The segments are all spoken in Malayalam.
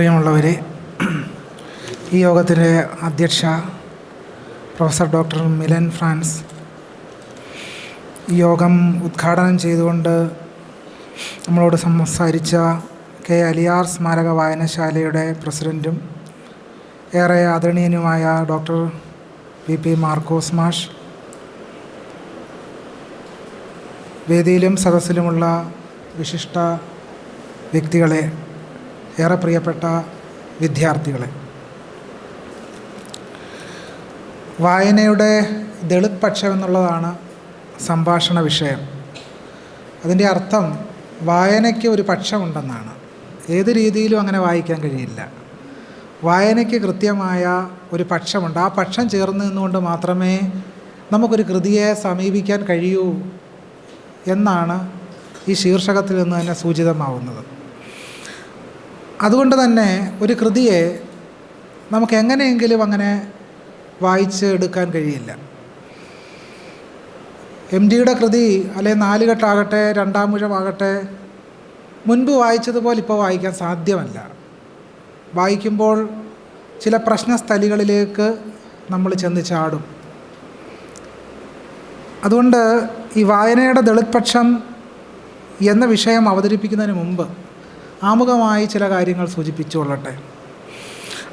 പ്രിയമുള്ളവരെ, ഈ യോഗത്തിൻ്റെ അധ്യക്ഷ പ്രൊഫസർ ഡോക്ടർ മിലൻ ഫ്രാൻസ്, ഈ യോഗം ഉദ്ഘാടനം ചെയ്തുകൊണ്ട് നമ്മളോട് സംസാരിച്ച കെ അലിയാർ സ്മാരക വായനശാലയുടെ പ്രസിഡൻറ്റും ഏറെ ആദരണീയനുമായ ഡോക്ടർ പി മാർക്കോസ് മാഷ്, വേദിയിലും സദസ്സിലുമുള്ള വിശിഷ്ട വ്യക്തികളെ, ഏറെ പ്രിയപ്പെട്ട വിദ്യാർത്ഥികളെ, വായനയുടെ ദളിത് പക്ഷം എന്നുള്ളതാണ് സംഭാഷണ വിഷയം. അതിൻ്റെ അർത്ഥം വായനയ്ക്ക് ഒരു പക്ഷമുണ്ടെന്നാണ്. ഏത് രീതിയിലും അങ്ങനെ വായിക്കാൻ കഴിയില്ല. വായനയ്ക്ക് കൃത്യമായ ഒരു പക്ഷമുണ്ട്. ആ പക്ഷം ചേർന്ന് നിന്നുകൊണ്ട് മാത്രമേ നമുക്കൊരു കൃതിയെ സമീപിക്കാൻ കഴിയൂ എന്നാണ് ഈ ശീർഷകത്തിൽ നിന്ന് തന്നെ സൂചിതമാവുന്നത്. അതുകൊണ്ട് തന്നെ ഒരു കൃതിയെ നമുക്ക് എങ്ങനെയെങ്കിലും അങ്ങനെ വായിച്ച് എടുക്കാൻ കഴിയില്ല. എം ഡിയുടെ കൃതി അല്ലെങ്കിൽ നാലുകെട്ടാകട്ടെ, രണ്ടാമൂഴമാകട്ടെ, മുൻപ് വായിച്ചതുപോലെ ഇപ്പോൾ വായിക്കാൻ സാധ്യമല്ല. വായിക്കുമ്പോൾ ചില പ്രശ്നസ്ഥലികളിലേക്ക് നമ്മൾ ചെന്ന് ചാടും. അതുകൊണ്ട് ഈ വായനയുടെ ദളിത് പക്ഷം എന്ന വിഷയം അവതരിപ്പിക്കുന്നതിന് മുമ്പ് ആമുഖമായി ചില കാര്യങ്ങൾ സൂചിപ്പിച്ചുകൊള്ളട്ടെ.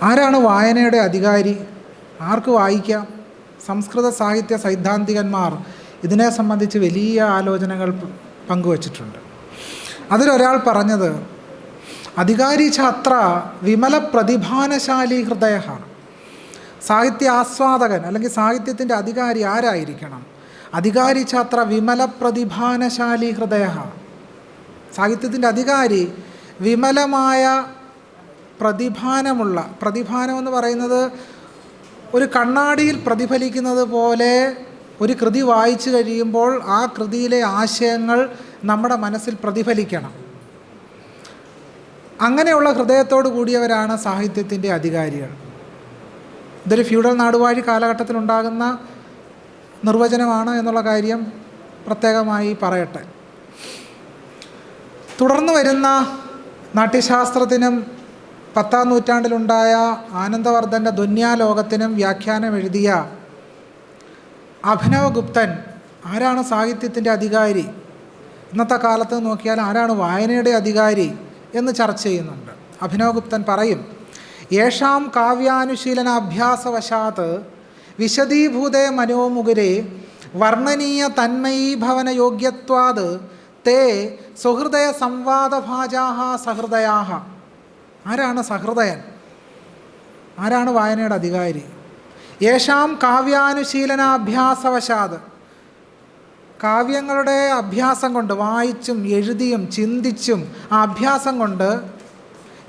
ആരാണ് വായനയുടെ അധികാരി? ആർക്ക് വായിക്കാം? സംസ്കൃത സാഹിത്യ സൈദ്ധാന്തികന്മാർ ഇതിനെ സംബന്ധിച്ച് വലിയ ആലോചനകൾ പങ്കുവച്ചിട്ടുണ്ട്. അതിലൊരാൾ പറഞ്ഞത്, അധികാരി ഛാത്ര വിമല പ്രതിഭാനശാലി ഹൃദയ. സാഹിത്യ ആസ്വാദകൻ അല്ലെങ്കിൽ സാഹിത്യത്തിൻ്റെ അധികാരി ആരായിരിക്കണം? അധികാരി ഛാത്ര വിമല പ്രതിഭാനശാലി ഹൃദയ. സാഹിത്യത്തിൻ്റെ അധികാരി വിമലമായ പ്രതിഭാനം എന്ന് പറയുന്നത് ഒരു കണ്ണാടിയിൽ പ്രതിഫലിക്കുന്നത് പോലെ ഒരു കൃതി വായിച്ചു കഴിയുമ്പോൾ ആ കൃതിയിലെ ആശയങ്ങൾ നമ്മുടെ മനസ്സിൽ പ്രതിഫലിക്കണം. അങ്ങനെയുള്ള ഹൃദയത്തോടു കൂടിയവരാണ് സാഹിത്യത്തിൻ്റെ അധികാരികൾ. ഇതൊരു ഫ്യൂഡൽ നാടുവാഴി കാലഘട്ടത്തിലുണ്ടാകുന്ന നിർവചനമാണ് എന്നുള്ള കാര്യം പ്രത്യേകമായി പറയട്ടെ. തുടർന്ന് വരുന്ന നാട്യശാസ്ത്രത്തിനും 10-ാം നൂറ്റാണ്ടിലുണ്ടായ ആനന്ദവർദ്ധൻ്റെ ധ്വന്യാലോകത്തിനും വ്യാഖ്യാനം എഴുതിയ അഭിനവഗുപ്തൻ ആരാണ് സാഹിത്യത്തിൻ്റെ അധികാരി? ഇന്നത്തെ കാലത്ത് നോക്കിയാൽ ആരാണ് വായനയുടെ അധികാരി എന്ന് ചർച്ച ചെയ്യുന്നുണ്ട്. അഭിനവഗുപ്തൻ പറയും, യേഷാം കാവ്യാനുശീലന അഭ്യാസവശാത്ത് വിശദീഭൂതേ മനോമുകുരേ വർണ്ണനീയ തന്മയീഭവന യോഗ്യത്വാത് തേ സുഹൃദയ സംവാദഭാജാഹ സഹൃദയാഹ. ആരാണ് സഹൃദയൻ? ആരാണ് വായനയുടെ അധികാരി? യേഷാം കാവ്യാനുശീലനാഭ്യാസവശാത്, കാവ്യങ്ങളുടെ അഭ്യാസം കൊണ്ട്, വായിച്ചും എഴുതിയും ചിന്തിച്ചും ആ അഭ്യാസം കൊണ്ട്,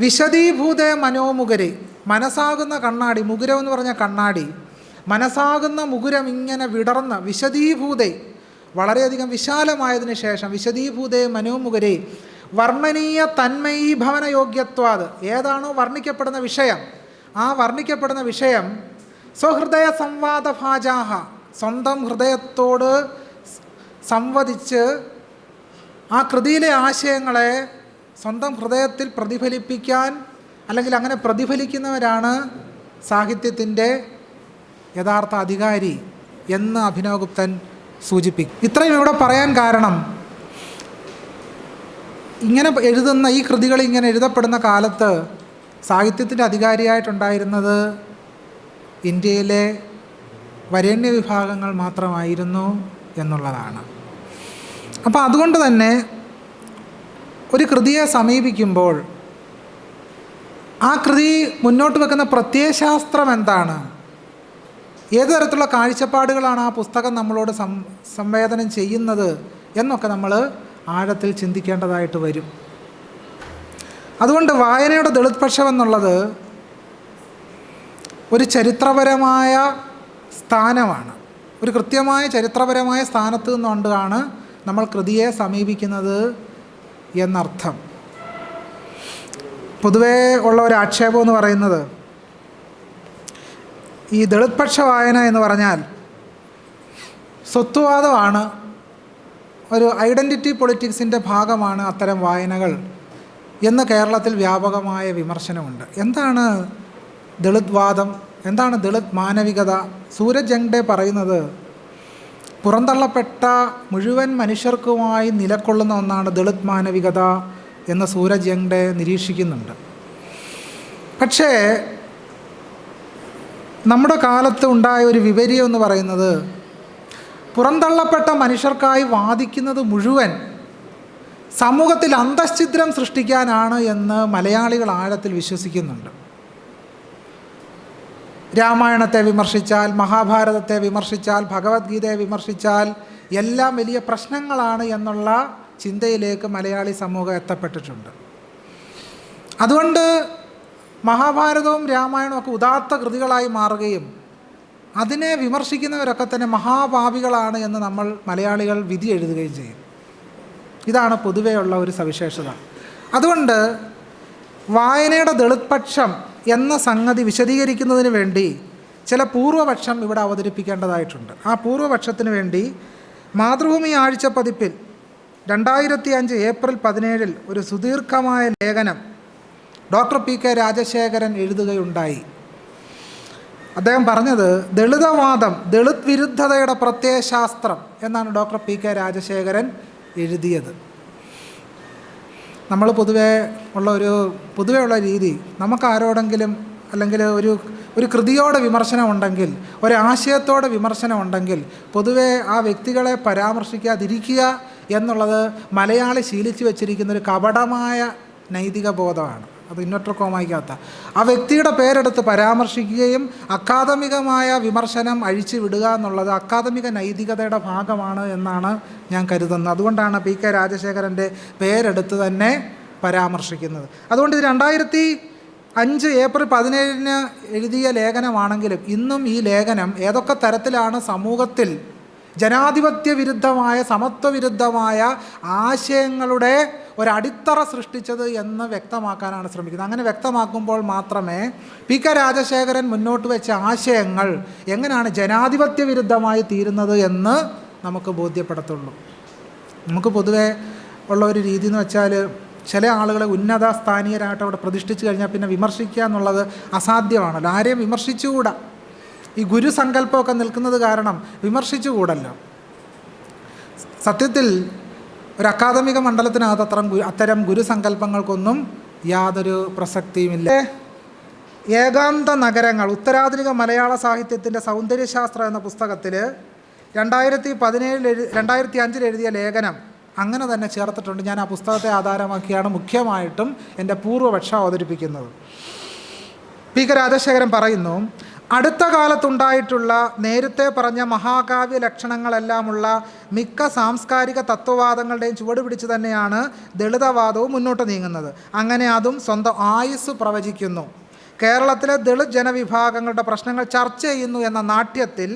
വിശദീഭൂതേ മനോമുകുരേ, മനസ്സാകുന്ന കണ്ണാടി, മുകുരം എന്ന് പറഞ്ഞ കണ്ണാടി, മനസ്സാകുന്ന മുകുരം ഇങ്ങനെ വിടർന്ന്, വിശദീഭൂതേ വളരെയധികം വിശാലമായതിനു ശേഷം, വിശദീഭൂതേ മനോമുകുരേ വർണ്ണനീയ തന്മയീഭവന യോഗ്യത്വാത്, ഏതാണോ വർണ്ണിക്കപ്പെടുന്ന വിഷയം, ആ വർണ്ണിക്കപ്പെടുന്ന വിഷയം സ്വഹൃദയ സംവാദഭാജാഹ, സ്വന്തം ഹൃദയത്തോട് സംവദിച്ച് ആ കൃതിയിലെ ആശയങ്ങളെ സ്വന്തം ഹൃദയത്തിൽ പ്രതിഫലിപ്പിക്കാൻ, അല്ലെങ്കിൽ അങ്ങനെ പ്രതിഫലിക്കുന്നവരാണ് സാഹിത്യത്തിൻ്റെ യഥാർത്ഥ അധികാരി എന്ന് അഭിനവഗുപ്തൻ സൂചിപ്പിക്കും. ഇത്രയും ഇവിടെ പറയാൻ കാരണം, ഇങ്ങനെ എഴുതുന്ന ഈ കൃതികൾ ഇങ്ങനെ എഴുതപ്പെടുന്ന കാലത്ത് സാഹിത്യത്തിൻ്റെ അധികാരിയായിട്ടുണ്ടായിരുന്നത് ഇന്ത്യയിലെ വരേണ്യ വിഭാഗങ്ങൾ മാത്രമായിരുന്നു എന്നുള്ളതാണ്. അപ്പോൾ അതുകൊണ്ട് തന്നെ ഒരു കൃതിയെ സമീപിക്കുമ്പോൾ ആ കൃതി മുന്നോട്ട് വെക്കുന്ന പ്രത്യയശാസ്ത്രം എന്താണ്, ഏതു തരത്തിലുള്ള കാഴ്ചപ്പാടുകളാണ് ആ പുസ്തകം നമ്മളോട് സംവേദനം ചെയ്യുന്നത് എന്നൊക്കെ നമ്മൾ ആഴത്തിൽ ചിന്തിക്കേണ്ടതായിട്ട് വരും. അതുകൊണ്ട് വായനയുടെ ദളിത് പക്ഷം എന്നുള്ളത് ഒരു ചരിത്രപരമായ സ്ഥാനമാണ്. ഒരു കൃത്യമായ ചരിത്രപരമായ സ്ഥാനത്ത് നിന്നുകൊണ്ടാണ് നമ്മൾ കൃതിയെ സമീപിക്കുന്നത് എന്നർത്ഥം. പൊതുവേ ഉള്ള ഒരു ആക്ഷേപം എന്ന് പറയുന്നത്, ഈ ദളിത് പക്ഷ വായന എന്ന് പറഞ്ഞാൽ സ്വത്വവാദമാണ്, ഒരു ഐഡൻറ്റിറ്റി പൊളിറ്റിക്സിൻ്റെ ഭാഗമാണ് അത്തരം വായനകൾ എന്ന് കേരളത്തിൽ വ്യാപകമായ വിമർശനമുണ്ട്. എന്താണ് ദളിത് വാദം, എന്താണ് ദളിത് മാനവികത? സൂരജ് ജംഗ്ഡെ പറയുന്നത് പുറന്തള്ളപ്പെട്ട മുഴുവൻ മനുഷ്യർക്കുമായി നിലകൊള്ളുന്ന ഒന്നാണ് ദളിത് മാനവികത എന്ന് സൂരജ് ജംഗ്ഡെ നിരീക്ഷിക്കുന്നുണ്ട്. പക്ഷേ നമ്മുടെ കാലത്ത് ഉണ്ടായ ഒരു വിപര്യം എന്ന് പറയുന്നത് പുറന്തള്ളപ്പെട്ട മനുഷ്യർക്കായി വാദിക്കുന്നത് മുഴുവൻ സമൂഹത്തിൽ അന്തഃഛിദ്രം സൃഷ്ടിക്കാനാണ് എന്ന് മലയാളികൾ ആഴത്തിൽ വിശ്വസിക്കുന്നുണ്ട്. രാമായണത്തെ വിമർശിച്ചാൽ, മഹാഭാരതത്തെ വിമർശിച്ചാൽ, ഭഗവത്ഗീതയെ വിമർശിച്ചാൽ എല്ലാം വലിയ പ്രശ്നങ്ങളാണ് എന്നുള്ള ചിന്തയിലേക്ക് മലയാളി സമൂഹം എത്തപ്പെട്ടിട്ടുണ്ട്. അതുകൊണ്ട് മഹാഭാരതവും രാമായണവും ഒക്കെ ഉദാത്ത കൃതികളായി മാറുകയും അതിനെ വിമർശിക്കുന്നവരൊക്കെ തന്നെ മഹാപാപികളാണ് എന്ന് നമ്മൾ മലയാളികൾ വിധി എഴുതുകയും ചെയ്യും. ഇതാണ് പൊതുവെയുള്ള ഒരു സവിശേഷത. അതുകൊണ്ട് വായനയുടെ ദളിത് പക്ഷം എന്ന സംഗതി വിശദീകരിക്കുന്നതിന് വേണ്ടി ചില പൂർവപക്ഷം ഇവിടെ അവതരിപ്പിക്കേണ്ടതായിട്ടുണ്ട്. ആ പൂർവപക്ഷത്തിന് വേണ്ടി മാതൃഭൂമി ആഴ്ച പതിപ്പിൽ 2005 ഏപ്രിൽ 17 ഒരു സുദീർഘമായ ലേഖനം ഡോക്ടർ PK രാജശേഖരൻ എഴുതുകയുണ്ടായി. അദ്ദേഹം പറഞ്ഞത് ദളിതവാദം, ദളിത് വിരുദ്ധതയുടെ പ്രത്യയശാസ്ത്രം എന്നാണ് ഡോക്ടർ PK രാജശേഖരൻ എഴുതിയത്. നമ്മൾ പൊതുവേ ഉള്ള രീതി, നമുക്ക് ആരോടെങ്കിലും അല്ലെങ്കിൽ ഒരു കൃതിയോടെ വിമർശനം ഉണ്ടെങ്കിൽ, ഒരാശയത്തോടെ വിമർശനം ഉണ്ടെങ്കിൽ പൊതുവേ ആ വ്യക്തികളെ പരാമർശിക്കാതിരിക്കുക എന്നുള്ളത് മലയാളി ശീലിച്ചു വച്ചിരിക്കുന്ന ഒരു കപടമായ നൈതിക ബോധമാണ്. അത് ഇൻവെർട്ടർ കോമയ്ക്കകത്ത ആ വ്യക്തിയുടെ പേരെടുത്ത് പരാമർശിക്കുകയും അക്കാദമികമായ വിമർശനം അഴിച്ചു വിടുക എന്നുള്ളത് അക്കാദമിക നൈതികതയുടെ ഭാഗമാണ് എന്നാണ് ഞാൻ കരുതുന്നത്. അതുകൊണ്ടാണ് PK രാജശേഖരൻ്റെ പേരെടുത്ത് തന്നെ പരാമർശിക്കുന്നത്. അതുകൊണ്ട് ഇത് 2005 ഏപ്രിൽ 17 എഴുതിയ ലേഖനമാണെങ്കിലും ഇന്നും ഈ ലേഖനം ഏതൊക്കെ തരത്തിലാണ് സമൂഹത്തിൽ ജനാധിപത്യ വിരുദ്ധമായ, സമത്വ വിരുദ്ധമായ ആശയങ്ങളുടെ ഒരടിത്തറ സൃഷ്ടിച്ചത് എന്ന് വ്യക്തമാക്കാനാണ് ശ്രമിക്കുന്നത്. അങ്ങനെ വ്യക്തമാക്കുമ്പോൾ മാത്രമേ PK രാജശേഖരൻ മുന്നോട്ട് വെച്ച ആശയങ്ങൾ എങ്ങനെയാണ് ജനാധിപത്യ വിരുദ്ധമായി തീരുന്നത് എന്ന് നമുക്ക് ബോധ്യപ്പെടത്തുള്ളൂ. നമുക്ക് പൊതുവേ ഉള്ള ഒരു രീതി എന്ന് വെച്ചാൽ ചില ആളുകളെ ഉന്നത സ്ഥാനീയരായിട്ട് അവിടെ പ്രതിഷ്ഠിച്ച് കഴിഞ്ഞാൽ പിന്നെ വിമർശിക്കുക എന്നുള്ളത് അസാധ്യമാണല്ലോ. ആരെയും വിമർശിച്ചുകൂടാ. ഈ ഗുരുസങ്കല്പമൊക്കെ നിൽക്കുന്നത് കാരണം വിമർശിച്ചുകൂടല്ലോ. സത്യത്തിൽ ഒരു അക്കാദമിക മണ്ഡലത്തിനകത്ത് അത്തരം ഗുരുസങ്കല്പങ്ങൾക്കൊന്നും യാതൊരു പ്രസക്തിയുമില്ല. ഏകാന്ത നഗരങ്ങൾ, ഉത്തരാധുനിക മലയാള സാഹിത്യത്തിൻ്റെ സൗന്ദര്യശാസ്ത്രം എന്ന പുസ്തകത്തിൽ 2005 എഴുതിയ ലേഖനം അങ്ങനെ തന്നെ ചേർത്തിട്ടുണ്ട്. ഞാൻ ആ പുസ്തകത്തെ ആധാരമാക്കിയാണ് മുഖ്യമായിട്ടും എൻ്റെ പൂർവപക്ഷം അവതരിപ്പിക്കുന്നത്. PK രാജശേഖരൻ പറയുന്നു, അടുത്ത കാലത്തുണ്ടായിട്ടുള്ള നേരത്തെ പറഞ്ഞ മഹാകാവ്യ ലക്ഷണങ്ങളെല്ലാമുള്ള മിക്ക സാംസ്കാരിക തത്വവാദങ്ങളുടെയും ചുവട് പിടിച്ച് തന്നെയാണ് ദളിതവാദവും മുന്നോട്ട് നീങ്ങുന്നത്. അങ്ങനെ അതും സ്വന്തം ആയുസ് പ്രവചിക്കുന്നു. കേരളത്തിലെ ദളിത് ജനവിഭാഗങ്ങളുടെ പ്രശ്നങ്ങൾ ചർച്ച ചെയ്യുന്നു എന്ന നാട്യത്തിൽ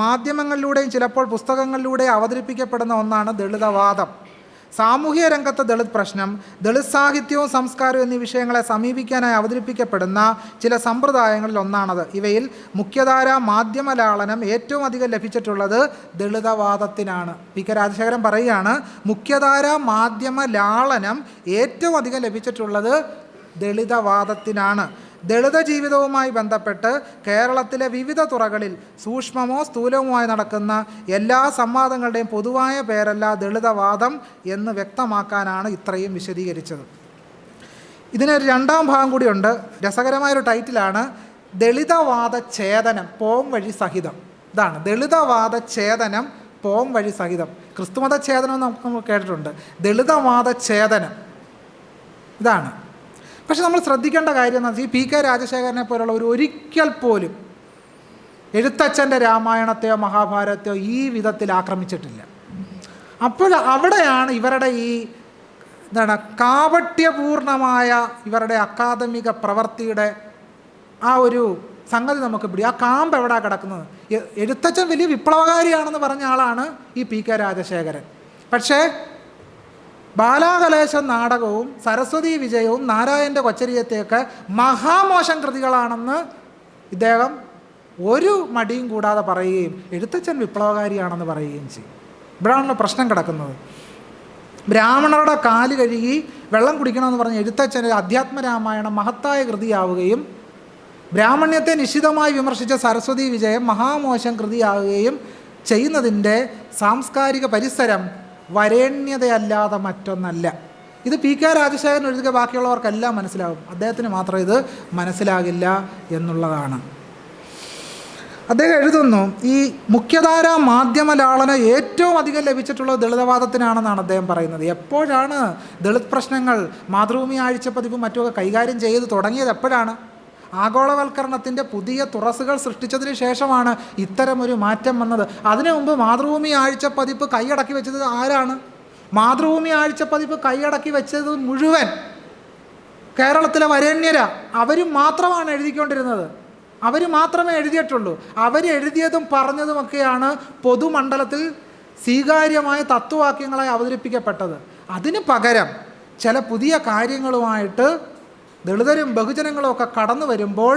മാധ്യമങ്ങളിലൂടെയും ചിലപ്പോൾ പുസ്തകങ്ങളിലൂടെയും അവതരിപ്പിക്കപ്പെടുന്ന ഒന്നാണ് ദളിതവാദം. സാമൂഹിക രംഗത്തെ ദളിത് പ്രശ്നം, ദളിത് സാഹിത്യവും സംസ്കാരവും എന്നീ വിഷയങ്ങളെ സമീപിക്കാനായി അവതരിപ്പിക്കപ്പെടുന്ന ചില സമ്പ്രദായങ്ങളിൽ ഒന്നാണത്. ഇവയിൽ മുഖ്യധാര മാധ്യമ ലാളനം ഏറ്റവും അധികം ലഭിച്ചിട്ടുള്ളത് ദളിതവാദത്തിനാണ്. PK രാജശേഖരൻ പറയുകയാണ്, മുഖ്യധാര മാധ്യമ ലാളനം ഏറ്റവും അധികം ലഭിച്ചിട്ടുള്ളത് ദളിതവാദത്തിനാണ്. ദളിത ജീവിതവുമായി ബന്ധപ്പെട്ട് കേരളത്തിലെ വിവിധ തുറകളിൽ സൂക്ഷ്മമോ സ്ഥൂലവുമായി നടക്കുന്ന എല്ലാ സംവാദങ്ങളുടെയും പൊതുവായ പേരല്ല ദളിതവാദം എന്ന് വ്യക്തമാക്കാനാണ് ഇത്രയും വിശദീകരിച്ചത്. ഇതിനൊരു രണ്ടാം ഭാഗം കൂടിയുണ്ട്. രസകരമായൊരു ടൈറ്റിലാണ് ദളിതവാദ ഛേദനം പോം വഴി സഹിതം. ഇതാണ് ദളിതവാദ ഛേദനം പോം വഴി സഹിതം. ക്രിസ്തുമത ഛേദനം നമുക്ക് കേട്ടിട്ടുണ്ട്. ദളിതവാദ ഛേദനം ഇതാണ്. പക്ഷെ നമ്മൾ ശ്രദ്ധിക്കേണ്ട കാര്യം എന്ന് വെച്ചാൽ ഈ PK രാജശേഖരനെ പോലുള്ള ഒരിക്കൽ പോലും എഴുത്തച്ഛൻ്റെ രാമായണത്തെയോ മഹാഭാരതത്തെയോ ഈ വിധത്തിൽ ആക്രമിച്ചിട്ടില്ല. അപ്പോൾ അവിടെയാണ് ഇവരുടെ ഈ കാപട്യപൂർണമായ ഇവരുടെ അക്കാദമിക പ്രവൃത്തിയുടെ ആ ഒരു സംഗതി നമുക്ക് പിടി. ആ കാമ്പ് എവിടെ കിടക്കുന്നത്? എഴുത്തച്ഛൻ വലിയ വിപ്ലവകാരിയാണെന്ന് പറഞ്ഞ ആളാണ് ഈ PK രാജശേഖരൻ. പക്ഷേ ബാലാകലേശം നാടകവും സരസ്വതി വിജയവും നാരായണൻ്റെ കൊച്ചരിയത്തെയൊക്കെ മഹാമോശം കൃതികളാണെന്ന് ഇദ്ദേഹം ഒരു മടിയും കൂടാതെ പറയുകയും എഴുത്തച്ഛൻ വിപ്ലവകാരിയാണെന്ന് പറയുകയും ചെയ്യും. ഇവിടെയാണല്ലോ പ്രശ്നം കിടക്കുന്നത്. ബ്രാഹ്മണരുടെ കാല് കഴുകി വെള്ളം കുടിക്കണമെന്ന് പറഞ്ഞ് എഴുത്തച്ഛൻ്റെ അധ്യാത്മരാമായണം മഹത്തായ കൃതിയാവുകയും ബ്രാഹ്മണ്യത്തെ നിശിതമായി വിമർശിച്ച സരസ്വതി വിജയം മഹാമോശം കൃതിയാവുകയും ചെയ്യുന്നതിൻ്റെ സാംസ്കാരിക പരിസരം വരേണ്യതയല്ലാതെ മറ്റൊന്നല്ല. ഇത് പി കെ രാജശേഖരൻ എഴുതിയ ബാക്കിയുള്ളവർക്കെല്ലാം മനസ്സിലാകും, അദ്ദേഹത്തിന് മാത്രം ഇത് മനസ്സിലാകില്ല എന്നുള്ളതാണ്. അദ്ദേഹം എഴുതുന്നു, ഈ മുഖ്യധാര മാധ്യമ ലാളന ഏറ്റവും അധികം ലഭിച്ചിട്ടുള്ളത് ദളിതവാദത്തിനാണെന്നാണ് അദ്ദേഹം പറയുന്നത്. എപ്പോഴാണ് ദളിത് പ്രശ്നങ്ങൾ മാതൃഭൂമി ആഴ്ചപ്പതിപ്പും മറ്റുമൊക്കെ കൈകാര്യം ചെയ്ത് തുടങ്ങിയത്? എപ്പോഴാണ്? ആഗോളവൽക്കരണത്തിൻ്റെ പുതിയ തുറസ്സുകൾ സൃഷ്ടിച്ചതിന് ശേഷമാണ് ഇത്തരമൊരു മാറ്റം വന്നത്. അതിനു മുമ്പ് മാതൃഭൂമി ആഴ്ചപ്പതിപ്പ് കൈയടക്കി വെച്ചത് ആരാണ്? മാതൃഭൂമി ആഴ്ചപ്പതിപ്പ് കൈയടക്കി വെച്ചത് മുഴുവൻ കേരളത്തിലെ വരേണ്യര. അവരും മാത്രമാണ് എഴുതിക്കൊണ്ടിരുന്നത്, അവർ മാത്രമേ എഴുതിയിട്ടുള്ളൂ. അവരെഴുതിയതും പറഞ്ഞതുമൊക്കെയാണ് പൊതുമണ്ഡലത്തിൽ സ്വീകാര്യമായ തത്വവാക്യങ്ങളായി അവതരിപ്പിക്കപ്പെട്ടത്. അതിന് പകരം ചില പുതിയ കാര്യങ്ങളുമായിട്ട് ദളിതരും ബഹുജനങ്ങളും ഒക്കെ കടന്നു വരുമ്പോൾ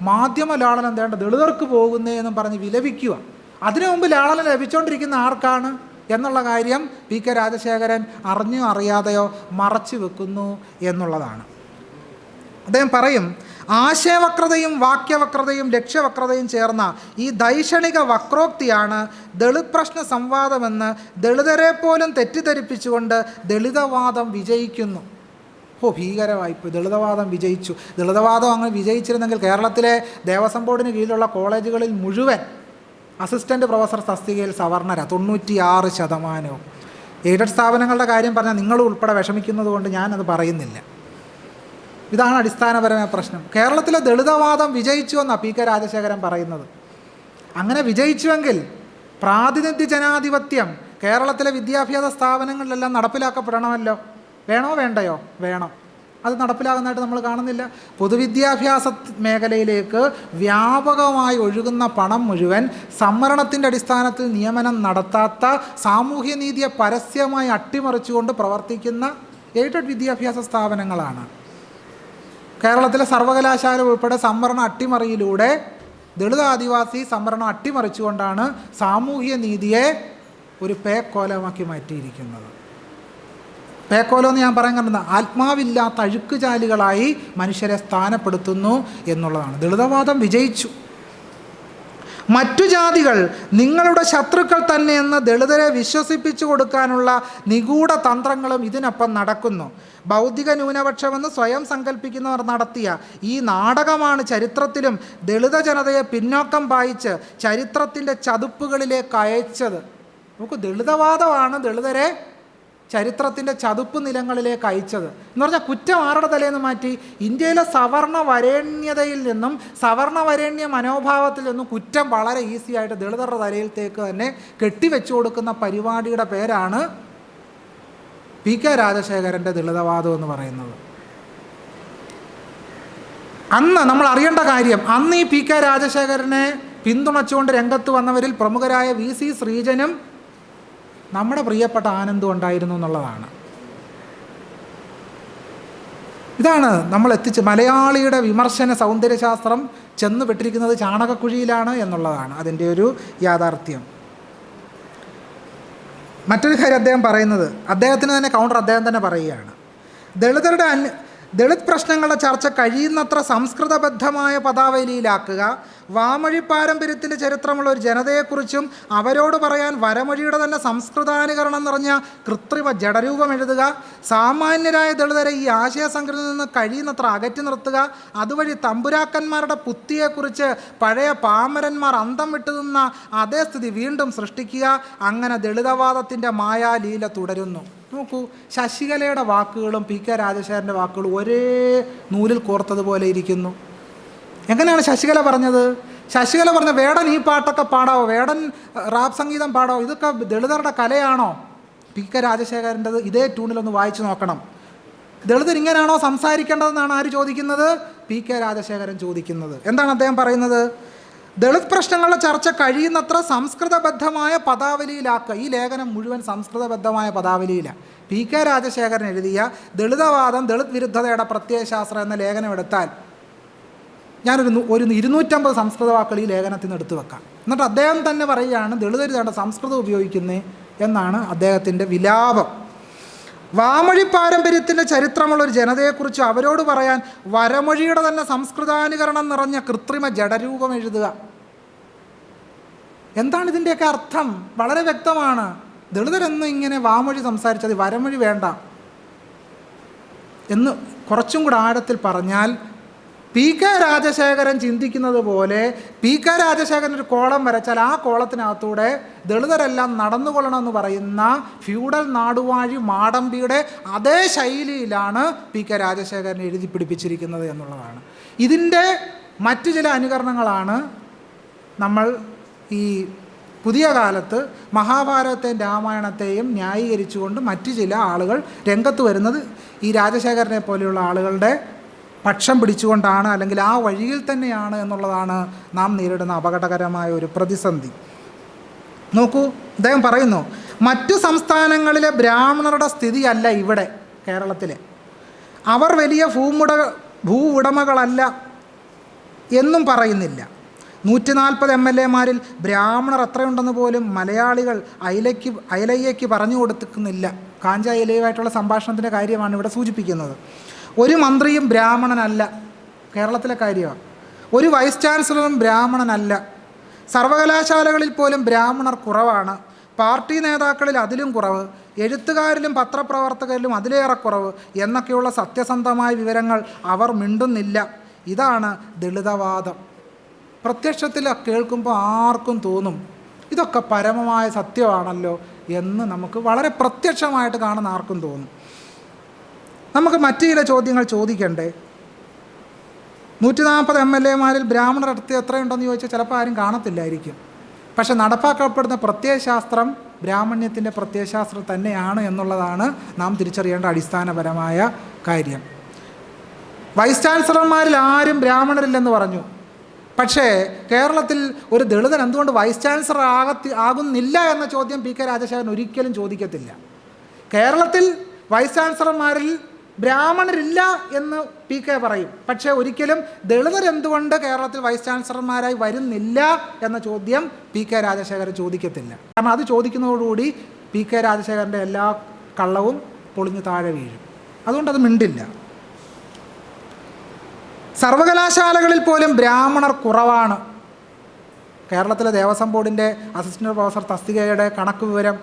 മാധ്യമ ലാളനം വേണ്ട ദളിതർക്ക് പോകുന്നേ എന്നും പറഞ്ഞ് വിലപിക്കുക. അതിനു മുമ്പ് ലാളനം ലഭിച്ചുകൊണ്ടിരിക്കുന്ന ആർക്കാണ് എന്നുള്ള കാര്യം പി കെ രാജശേഖരൻ അറിഞ്ഞോ അറിയാതെയോ മറച്ചു വെക്കുന്നു എന്നുള്ളതാണ്. അദ്ദേഹം പറയും, ആശയവക്രതയും വാക്യവക്രതയും ലക്ഷ്യവക്രതയും ചേർന്ന ഈ ദൈക്ഷണിക വക്രോക്തിയാണ് ദളിത് പ്രശ്ന സംവാദമെന്ന് ദളിതരെ പോലും തെറ്റിദ്ധരിപ്പിച്ചുകൊണ്ട് ദളിതവാദം വിജയിക്കുന്നു. ഭീകരമായിപ്പോയി, ദളിതവാദം വിജയിച്ചു. ദളിതവാദം അങ്ങനെ വിജയിച്ചിരുന്നെങ്കിൽ കേരളത്തിലെ ദേവസ്വം ബോർഡിന് കീഴിലുള്ള കോളേജുകളിൽ മുഴുവൻ അസിസ്റ്റൻ്റ് പ്രൊഫസർ തസ്തികയിൽ സവർണര 96%. എയ്ഡഡ് സ്ഥാപനങ്ങളുടെ കാര്യം പറഞ്ഞാൽ നിങ്ങൾ ഉൾപ്പെടെ വിഷമിക്കുന്നത് കൊണ്ട് ഞാനത് പറയുന്നില്ല. ഇതാണ് അടിസ്ഥാനപരമായ പ്രശ്നം. കേരളത്തിലെ ദളിതവാദം വിജയിച്ചു എന്നാണ് പി കെ രാജശേഖരൻ പറയുന്നത്. അങ്ങനെ വിജയിച്ചുവെങ്കിൽ പ്രാതിനിധ്യ ജനാധിപത്യം കേരളത്തിലെ വിദ്യാഭ്യാസ സ്ഥാപനങ്ങളിലെല്ലാം നടപ്പിലാക്കപ്പെടണമല്ലോ. വേണോ വേണ്ടയോ? വേണം. അത് നടപ്പിലാകുന്നതായിട്ട് നമ്മൾ കാണുന്നില്ല. പൊതുവിദ്യാഭ്യാസ മേഖലയിലേക്ക് വ്യാപകമായി ഒഴുകുന്ന പണം മുഴുവൻ സംവരണത്തിൻ്റെ അടിസ്ഥാനത്തിൽ നിയമനം നടത്താത്ത, സാമൂഹ്യനീതിയെ പരസ്യമായി അട്ടിമറിച്ചുകൊണ്ട് പ്രവർത്തിക്കുന്ന എയ്ഡഡ് വിദ്യാഭ്യാസ സ്ഥാപനങ്ങളാണ്. കേരളത്തിലെ സർവകലാശാല ഉൾപ്പെടെ സംവരണ അട്ടിമറിയിലൂടെ ദളിത് ആദിവാസി സംവരണം അട്ടിമറിച്ചുകൊണ്ടാണ് സാമൂഹ്യ നീതിയെ ഒരു പേക്കോലമാക്കി മാറ്റിയിരിക്കുന്നത്. പേക്കോലം എന്ന് ഞാൻ പറയാൻ കാരണം ആത്മാവില്ലാത്ത അഴുക്കുചാലുകളായി മനുഷ്യരെ സ്ഥാനപ്പെടുത്തുന്നു എന്നുള്ളതാണ്. ദളിതവാദം വിജയിച്ചു. മറ്റു ജാതികൾ നിങ്ങളുടെ ശത്രുക്കൾ തന്നെയെന്ന് ദളിതരെ വിശ്വസിപ്പിച്ചു കൊടുക്കാനുള്ള നിഗൂഢ തന്ത്രങ്ങളും ഇതിനൊപ്പം നടക്കുന്നു. ബൗദ്ധിക ന്യൂനപക്ഷമെന്ന് സ്വയം സങ്കല്പിക്കുന്നവർ നടത്തിയ ഈ നാടകമാണ് ചരിത്രത്തിലും ദളിത ജനതയെ പിന്നോക്കം പായിച്ച് ചരിത്രത്തിൻ്റെ ചതുപ്പുകളിലേക്ക് അയച്ചത്. നമുക്ക് ദളിതവാദമാണ് ദളിതരെ ചരിത്രത്തിൻ്റെ ചതുപ്പ് നിലങ്ങളിലേക്ക് അയച്ചത് എന്ന് പറഞ്ഞാൽ കുറ്റം ആരുടെ തലേന്ന് മാറ്റി? ഇന്ത്യയിലെ സവർണ വരേണ്യതയിൽ നിന്നും സവർണ വരേണ്യ മനോഭാവത്തിൽ നിന്നും കുറ്റം വളരെ ഈസി ആയിട്ട് ദളിതരുടെ തലയിലേക്ക് തന്നെ കെട്ടിവെച്ചു കൊടുക്കുന്ന പരിപാടിയുടെ പേരാണ് പി കെ രാജശേഖരൻ്റെ ദളിതവാദം എന്ന് പറയുന്നത്. അന്ന് നമ്മൾ അറിയേണ്ട കാര്യം, അന്ന് ഈ പി കെ രാജശേഖരനെ പിന്തുണച്ചുകൊണ്ട് രംഗത്ത് വന്നവരിൽ പ്രമുഖരായ വി സി ശ്രീജനും നമ്മുടെ പ്രിയപ്പെട്ട ആനന്ദും ഉണ്ടായിരുന്നു എന്നുള്ളതാണ്. ഇതാണ് നമ്മൾ മലയാളിയുടെ വിമർശന സൗന്ദര്യശാസ്ത്രം ചെന്നുപെട്ടിരിക്കുന്നത് ചാണകക്കുഴിയിലാണ് എന്നുള്ളതാണ് അതിൻ്റെ ഒരു യാഥാർത്ഥ്യം. മറ്റൊരു കാര്യം അദ്ദേഹം പറയുന്നത്, അദ്ദേഹത്തിന് തന്നെ കൗണ്ടർ അദ്ദേഹം തന്നെ പറയുകയാണ്, ദളിത് പ്രശ്നങ്ങളുടെ ചർച്ച കഴിയുന്നത്ര സംസ്കൃതബദ്ധമായ പദാവലിയിലാക്കുക, വാമൊഴി പാരമ്പര്യത്തിൻ്റെ ചരിത്രമുള്ള ഒരു ജനതയെക്കുറിച്ചും അവരോട് പറയാൻ വരമൊഴിയുടെ തന്നെ സംസ്കൃതാനുകരണം നിറഞ്ഞ കൃത്രിമ ജഡരൂപം എഴുതുക, സാമാന്യരായ ദളിതരെ ഈ ആശയസംഗ്രഹത്തിൽ നിന്ന് കഴിയുന്നത്ര അകറ്റി നിർത്തുക, അതുവഴി തമ്പുരാക്കന്മാരുടെ പുത്തിയെക്കുറിച്ച് പഴയ പാമരന്മാർ അന്തം വിട്ടുനിന്ന അതേ സ്ഥിതി വീണ്ടും സൃഷ്ടിക്കുക. അങ്ങനെ ദളിതവാദത്തിൻ്റെ മായാലീല തുടരുന്നു. നോക്കൂ, ശശികലയുടെ വാക്കുകളും പി കെ രാജശേഖരൻ്റെ വാക്കുകളും ഒരേ നൂലിൽ കോർത്തതുപോലെ ഇരിക്കുന്നു. എങ്ങനെയാണ് ശശികല പറഞ്ഞത്? ശശികല പറഞ്ഞ വേടൻ ഈ പാട്ടൊക്കെ പാടാവോ, വേടൻ റാപ്പ് സംഗീതം പാടാവോ, ഇതൊക്കെ ദളിതരുടെ കലയാണോ? പി കെ രാജശേഖരൻ്റെത് ഇതേ ട്യൂണിലൊന്ന് വായിച്ചു നോക്കണം. ദളിതർ ഇങ്ങനെയാണോ സംസാരിക്കേണ്ടതെന്നാണ് ആര് ചോദിക്കുന്നത്? പി കെ രാജശേഖരൻ ചോദിക്കുന്നത്. എന്താണ് അദ്ദേഹം പറയുന്നത്? ദളിത് പ്രശ്നങ്ങളുടെ ചർച്ച കഴിയുന്നത്ര സംസ്കൃതബദ്ധമായ പദാവലിയിലാക്കുക. ഈ ലേഖനം മുഴുവൻ സംസ്കൃതബദ്ധമായ പദാവലിയിലാണ്. പി കെ രാജശേഖരൻ എഴുതിയ ദളിതവാദം ദളിത് വിരുദ്ധതയുടെ പ്രത്യയശാസ്ത്രം എന്ന ലേഖനം എടുത്താൽ ഞാനൊരു 250 സംസ്കൃത വാക്കുകൾ ഈ ലേഖനത്തിൽ നിന്ന് എടുത്തു വെക്കാം. എന്നിട്ട് അദ്ദേഹം തന്നെ പറയുകയാണ് ദളിതർ വേണ്ട സംസ്കൃതം ഉപയോഗിക്കുന്നേ എന്നാണ് അദ്ദേഹത്തിൻ്റെ വിലാപം. വാമൊഴി പാരമ്പര്യത്തിൻ്റെ ചരിത്രമുള്ളൊരു ജനതയെക്കുറിച്ച് അവരോട് പറയാൻ വരമൊഴിയുടെ തന്നെ സംസ്കൃതാനുകരണം നിറഞ്ഞ കൃത്രിമ ജഡരൂപം എഴുതുക. എന്താണ് ഇതിൻ്റെയൊക്കെ അർത്ഥം? വളരെ വ്യക്തമാണ്. ദളിതരെന്ന് ഇങ്ങനെ വാമൊഴി സംസാരിച്ചത്, വരമൊഴി വേണ്ട എന്ന് കുറച്ചും കൂടെ ആഴത്തിൽ പറഞ്ഞാൽ, പി കെ രാജശേഖരൻ ചിന്തിക്കുന്നത് പോലെ പി കെ രാജശേഖരൻ ഒരു കോളം വരച്ചാൽ ആ കോളത്തിനകത്തൂടെ ദളിതരെല്ലാം നടന്നുകൊള്ളണമെന്ന് പറയുന്ന ഫ്യൂഡൽ നാടുവാഴി മാടമ്പിയുടെ അതേ ശൈലിയിലാണ് പി കെ രാജശേഖരൻ എഴുതി പിടിപ്പിച്ചിരിക്കുന്നത് എന്നുള്ളതാണ്. ഇതിൻ്റെ മറ്റു ചില അനുകരണങ്ങളാണ് നമ്മൾ ഈ പുതിയ കാലത്ത് മഹാഭാരതത്തെയും രാമായണത്തെയും ന്യായീകരിച്ചുകൊണ്ട് മറ്റു ചില ആളുകൾ രംഗത്ത് വരുന്നത് ഈ രാജശേഖരനെ പോലെയുള്ള ആളുകളുടെ പക്ഷം പിടിച്ചുകൊണ്ടാണ്, അല്ലെങ്കിൽ ആ വഴിയിൽ തന്നെയാണ് എന്നുള്ളതാണ് നാം നേരിടുന്ന അപകടകരമായ ഒരു പ്രതിസന്ധി. നോക്കൂ, അദ്ദേഹം പറയുന്നു, മറ്റു സംസ്ഥാനങ്ങളിലെ ബ്രാഹ്മണരുടെ സ്ഥിതിയല്ല ഇവിടെ കേരളത്തിലെ. അവർ വലിയ ഭൂ ഉടമകളല്ല എന്നും പറയുന്നില്ല. 140 MLA-മാരിൽ ബ്രാഹ്മണർ എത്രയുണ്ടെന്ന് പോലും മലയാളികൾ അയലയ്യയ്ക്ക് പറഞ്ഞു കൊടുക്കുന്നില്ല. കാഞ്ച അയലയുമായിട്ടുള്ള സംഭാഷണത്തിൻ്റെ കാര്യമാണ് ഇവിടെ സൂചിപ്പിക്കുന്നത്. ഒരു മന്ത്രിയും ബ്രാഹ്മണനല്ല, കേരളത്തിലെ കാര്യമാണ്. ഒരു വൈസ് ചാൻസലറും ബ്രാഹ്മണനല്ല. സർവകലാശാലകളിൽ പോലും ബ്രാഹ്മണർ കുറവാണ്. പാർട്ടി നേതാക്കളിൽ അതിലും കുറവ്, എഴുത്തുകാരിലും പത്രപ്രവർത്തകരിലും അതിലേറെ കുറവ് എന്നൊക്കെയുള്ള സത്യസന്ധമായ വിവരങ്ങൾ അവർ മിണ്ടുന്നില്ല. ഇതാണ് ദളിതവാദം. പ്രത്യക്ഷത്തിൽ കേൾക്കുമ്പോൾ ആർക്കും തോന്നും ഇതൊക്കെ പരമമായ സത്യമാണല്ലോ എന്ന്. നമുക്ക് വളരെ പ്രത്യക്ഷമായിട്ട് കാണുന്ന ആർക്കും തോന്നും. നമുക്ക് മറ്റു ചില ചോദ്യങ്ങൾ ചോദിക്കണ്ടേ? 140 MLA-മാരിൽ ബ്രാഹ്മണർ അടുത്ത് എത്രയുണ്ടെന്ന് ചോദിച്ചാൽ ചിലപ്പോൾ ആരും കാണത്തില്ലായിരിക്കും. പക്ഷെ നടപ്പാക്കപ്പെടുന്ന പ്രത്യയശാസ്ത്രം ബ്രാഹ്മണ്യത്തിൻ്റെ പ്രത്യയശാസ്ത്രം തന്നെയാണ് എന്നുള്ളതാണ് നാം തിരിച്ചറിയേണ്ട അടിസ്ഥാനപരമായ കാര്യം. വൈസ് ചാൻസലർമാരിൽ ആരും ബ്രാഹ്മണരില്ലെന്ന് പറഞ്ഞു. പക്ഷേ കേരളത്തിൽ ഒരു ദളിതൻ എന്തുകൊണ്ട് വൈസ് ചാൻസലർ ആകുന്നില്ല എന്ന ചോദ്യം പി കെ രാജശേഖരൻ ഒരിക്കലും ചോദിക്കത്തില്ല. കേരളത്തിൽ വൈസ് ചാൻസലർമാരിൽ ബ്രാഹ്മണരില്ല എന്ന് പി കെ പറയും. പക്ഷേ ഒരിക്കലും ദളിതർ എന്തുകൊണ്ട് കേരളത്തിൽ വൈസ് ചാൻസലർമാരായി വരുന്നില്ല എന്ന ചോദ്യം പി കെ രാജശേഖരൻ ചോദിക്കത്തില്ല. കാരണം അത് ചോദിക്കുന്നതോടുകൂടി പി കെ രാജശേഖരൻ്റെ എല്ലാ കള്ളവും പൊളിഞ്ഞു താഴെ വീഴും. അതുകൊണ്ടത് മിണ്ടില്ല. സർവകലാശാലകളിൽ പോലും ബ്രാഹ്മണർ കുറവാണ്. കേരളത്തിലെ ദേവസ്വം ബോർഡിൻ്റെ അസിസ്റ്റൻ്റ് പ്രൊഫസർ തസ്തികയുടെ കണക്ക് വിവരം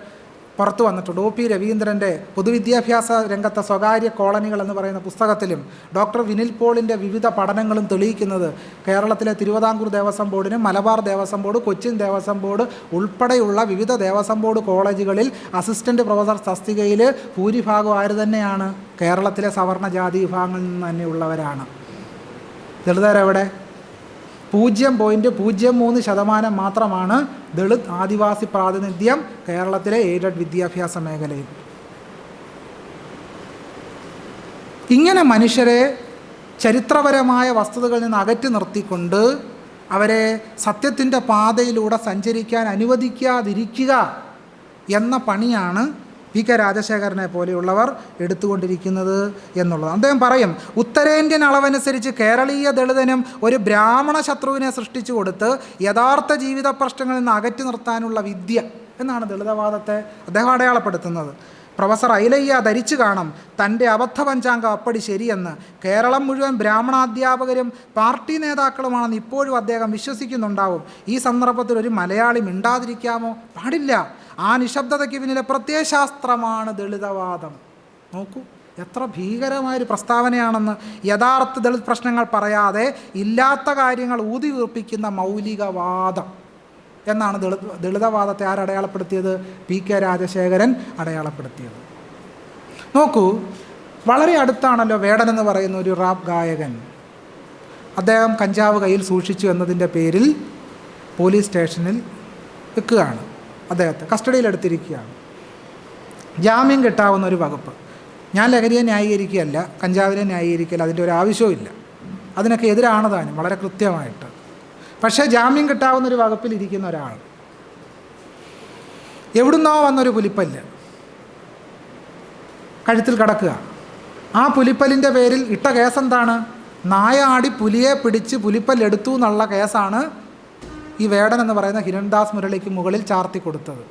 പുറത്തു വന്നിട്ടുണ്ട്. ഒ പി രവീന്ദ്രൻ്റെ പൊതുവിദ്യാഭ്യാസ രംഗത്തെ സ്വകാര്യ കോളനികൾ എന്ന് പറയുന്ന പുസ്തകത്തിലും ഡോക്ടർ വിനിൽ പോളിൻ്റെ വിവിധ പഠനങ്ങളും തെളിയിക്കുന്നത് കേരളത്തിലെ തിരുവിതാംകൂർ ദേവസ്വം ബോർഡിനും മലബാർ ദേവസ്വം ബോർഡ്, കൊച്ചിൻ ദേവസ്വം ബോർഡ് ഉൾപ്പെടെയുള്ള വിവിധ ദേവസ്വം ബോർഡ് കോളേജുകളിൽ അസിസ്റ്റൻ്റ് പ്രൊഫസർ തസ്തികയിൽ ഭൂരിഭാഗം ആര് തന്നെയാണ്? കേരളത്തിലെ സവർണ ജാതി വിഭാഗങ്ങളിൽ നിന്ന് തന്നെയുള്ളവരാണ്. ദളിതരെവിടെ? 0.03% മാത്രമാണ് ദളിത് ആദിവാസി പ്രാതിനിധ്യം കേരളത്തിലെ എയ്ഡഡ് വിദ്യാഭ്യാസ മേഖലയിൽ. ഇങ്ങനെ മനുഷ്യരെ ചരിത്രപരമായ വസ്തുതകളിൽ നിന്ന് അകറ്റി നിർത്തിക്കൊണ്ട് അവരെ സത്യത്തിൻ്റെ പാതയിലൂടെ സഞ്ചരിക്കാൻ അനുവദിക്കാതിരിക്കുക എന്ന പണിയാണ് പി കെ രാജശേഖരനെ പോലെയുള്ളവർ എടുത്തുകൊണ്ടിരിക്കുന്നത് എന്നുള്ളത്. അദ്ദേഹം പറയും, ഉത്തരേന്ത്യൻ അളവനുസരിച്ച് കേരളീയ ദളിതനും ഒരു ബ്രാഹ്മണ ശത്രുവിനെ സൃഷ്ടിച്ചു കൊടുത്ത് യഥാർത്ഥ ജീവിത പ്രശ്നങ്ങളിൽ നിന്ന് അകറ്റി നിർത്താനുള്ള വിദ്യ എന്നാണ് ദളിതവാദത്തെ അദ്ദേഹം അടയാളപ്പെടുത്തുന്നത്. പ്രൊഫസർ ഐലയ്യ ധരിച്ചു കാണും തൻ്റെ അബദ്ധ പഞ്ചാംഗം അപ്പടി ശരിയെന്ന്. കേരളം മുഴുവൻ ബ്രാഹ്മണാധ്യാപകരും പാർട്ടി നേതാക്കളുമാണെന്ന് ഇപ്പോഴും അദ്ദേഹം വിശ്വസിക്കുന്നുണ്ടാവും. ഈ സന്ദർഭത്തിൽ ഒരു മലയാളി മിണ്ടാതിരിക്കാമോ? പാടില്ല. ആ നിശബ്ദതയ്ക്ക് പിന്നിലെ പ്രത്യയശാസ്ത്രമാണ് ദളിതവാദം. നോക്കൂ, എത്ര ഭീകരമായൊരു പ്രസ്താവനയാണെന്ന്. യഥാർത്ഥ ദളിത് പ്രശ്നങ്ങൾ പറയാതെ ഇല്ലാത്ത കാര്യങ്ങൾ ഊതി വീർപ്പിക്കുന്ന മൗലികവാദം എന്നാണ് ദളിതവാദത്തെ ആരടയാളപ്പെടുത്തിയത്? പി കെ രാജശേഖരൻ അടയാളപ്പെടുത്തിയത്. നോക്കൂ, വളരെ അടുത്താണല്ലോ വേടൻ എന്ന് പറയുന്ന ഒരു റാപ്പ് ഗായകൻ. അദ്ദേഹം കഞ്ചാവ് കയ്യിൽ സൂക്ഷിച്ചു എന്നതിൻ്റെ പേരിൽ പോലീസ് സ്റ്റേഷനിൽ വെക്കുകയാണ്. അദ്ദേഹത്തെ കസ്റ്റഡിയിലെടുത്തിരിക്കുകയാണ്. ജാമ്യം കിട്ടാവുന്ന ഒരു വകുപ്പ്. ഞാൻ ലഹരിയെ ന്യായീകരിക്കുകയല്ല, കഞ്ചാവിനെ ന്യായീകരിക്കുകയല്ല, അതിൻ്റെ ഒരു ആവശ്യവുമില്ല. അതിനൊക്കെ എതിരാണ് താനും വളരെ കൃത്യമായിട്ട്. പക്ഷേ ജാമ്യം കിട്ടാവുന്നൊരു വകുപ്പിൽ ഇരിക്കുന്ന ഒരാൾ, എവിടുന്നോ വന്നൊരു പുലിപ്പല്ല് കഴുത്തിൽ കിടക്കുക. ആ പുലിപ്പല്ലിൻ്റെ പേരിൽ ഇട്ട കേസെന്താണ്? നായ ആടി പുലിയെ പിടിച്ച് പുലിപ്പല്ലെടുത്തു എന്നുള്ള കേസാണ് ഈ വേടൻ എന്ന് പറയുന്ന ഹിരൺദാസ് മുരളിക്ക് മുകളിൽ ചാർത്തി കൊടുത്തത്.